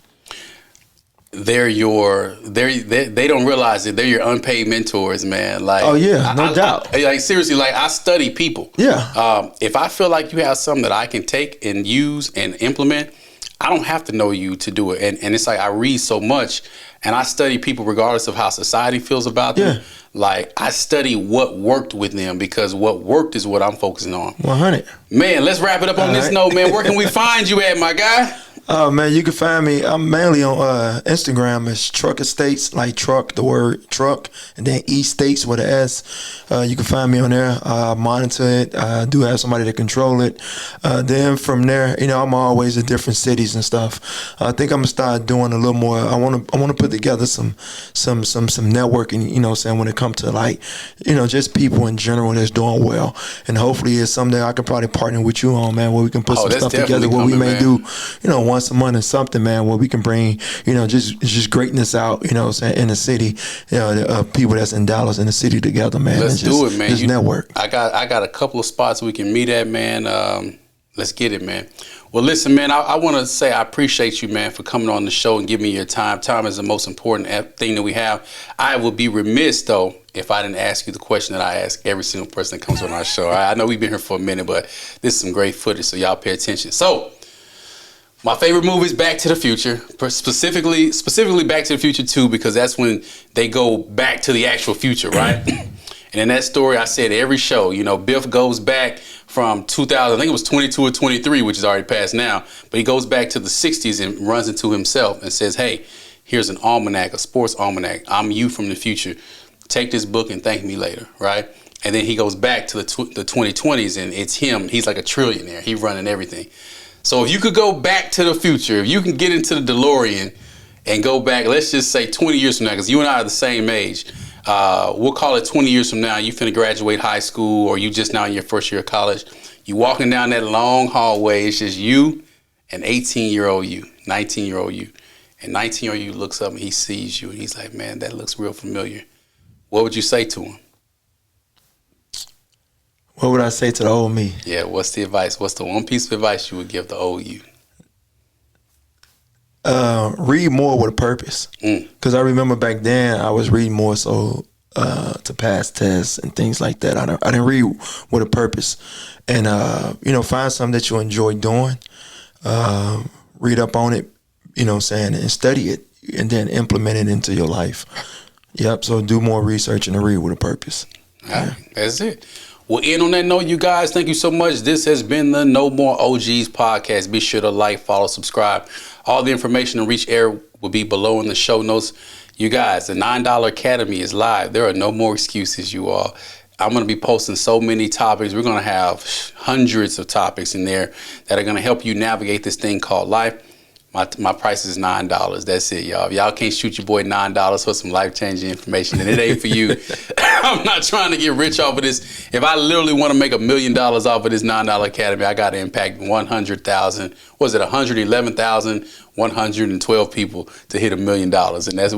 They don't realize that they're your unpaid mentors, man. Like, oh yeah, no doubt. Like seriously, like I study people. Yeah. If I feel like you have something that I can take and use and implement, I don't have to know you to do it. And it's like I read so much and I study people regardless of how society feels about them. Yeah. Like I study what worked with them because what worked is what I'm focusing on. 100. Man, let's wrap it up on this note, man. Where can we find you at, my guy? Oh man, you can find me. I'm mainly on Instagram. It's Truck Estates, like truck, the word truck, and then Estates with an S. You can find me on there. I monitor it. I do have somebody to control it. Then from there, you know, I'm always in different cities and stuff. I think I'm gonna start doing a little more. I want to put together some networking. You know, saying when it comes to like, you know, just people in general that's doing well, and hopefully it's something I can probably partner with you on, man, where we can put some stuff together where we may do, you know, once a month or something, man, where we can bring, you know, just greatness out, you know what I'm saying, in the city, you know, people that's in Dallas in the city together, man. Let's do it, man. Just network. I got a couple of spots we can meet at, man. Let's get it, man. Well, listen, man, I want to say I appreciate you, man, for coming on the show and giving me your time. Time is the most important thing that we have. I would be remiss, though, if I didn't ask you the question that I ask every single person that comes on our show. I know we've been here for a minute, but this is some great footage, so y'all pay attention. So, my favorite movie is Back to the Future, specifically Back to the Future 2, because that's when they go back to the actual future, right? And in that story, I said every show, you know, Biff goes back from 2000, I think it was 22 or 23, which is already past now, but he goes back to the 60s and runs into himself and says, hey, here's an almanac, a sports almanac. I'm you from the future. Take this book and thank me later, right? And then he goes back to the 2020s and it's him. He's like a trillionaire. He's running everything. So if you could go back to the future, if you can get into the DeLorean and go back, let's just say 20 years from now, because you and I are the same age. We'll call it 20 years from now. You finna graduate high school or you just now in your first year of college. You walking down that long hallway. It's just you and 18-year-old you, 19-year-old you. And 19-year-old you looks up and he sees you and he's like, man, that looks real familiar. What would you say to him? What would I say to the old me? Yeah, what's the advice? What's the one piece of advice you would give the old you? Read more with a purpose. Because I remember back then I was reading more so to pass tests and things like that. I didn't read with a purpose. And, you know, find something that you enjoy doing. Read up on it, you know what I'm saying, and study it and then implement it into your life. Yep, so do more research and read with a purpose. All right, that's it. We'll end on that note, you guys. Thank you so much. This has been the No More OGs podcast. Be sure to like, follow, subscribe. All the information to reach air will be below in the show notes. You guys, the $9 Academy is live. There are no more excuses, you all. I'm going to be posting so many topics. We're going to have hundreds of topics in there that are going to help you navigate this thing called life. My price is $9. That's it, y'all. If y'all can't shoot your boy $9 for some life-changing information, then it ain't for you. I'm not trying to get rich off of this. If I literally want to make $1 million off of this $9 Academy, I got to impact 100,000. Was it 111,112 people to hit $1 million? And that's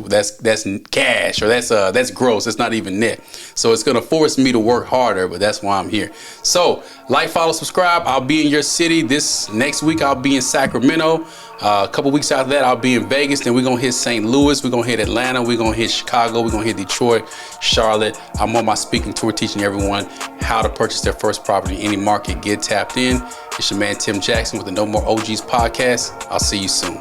cash, or that's gross. It's not even net. So it's gonna force me to work harder, but that's why I'm here. So like, follow, subscribe. I'll be in your city this next week. I'll be in Sacramento. A couple weeks after that, I'll be in Vegas. Then we're gonna hit St. Louis. We're gonna hit Atlanta. We're gonna hit Chicago. We're gonna hit Detroit, Charlotte. I'm on my speaking tour teaching everyone how to purchase their first property in any market. Get tapped in. It's your man Tim Jackson with the No More OGs podcast. I'll see you soon.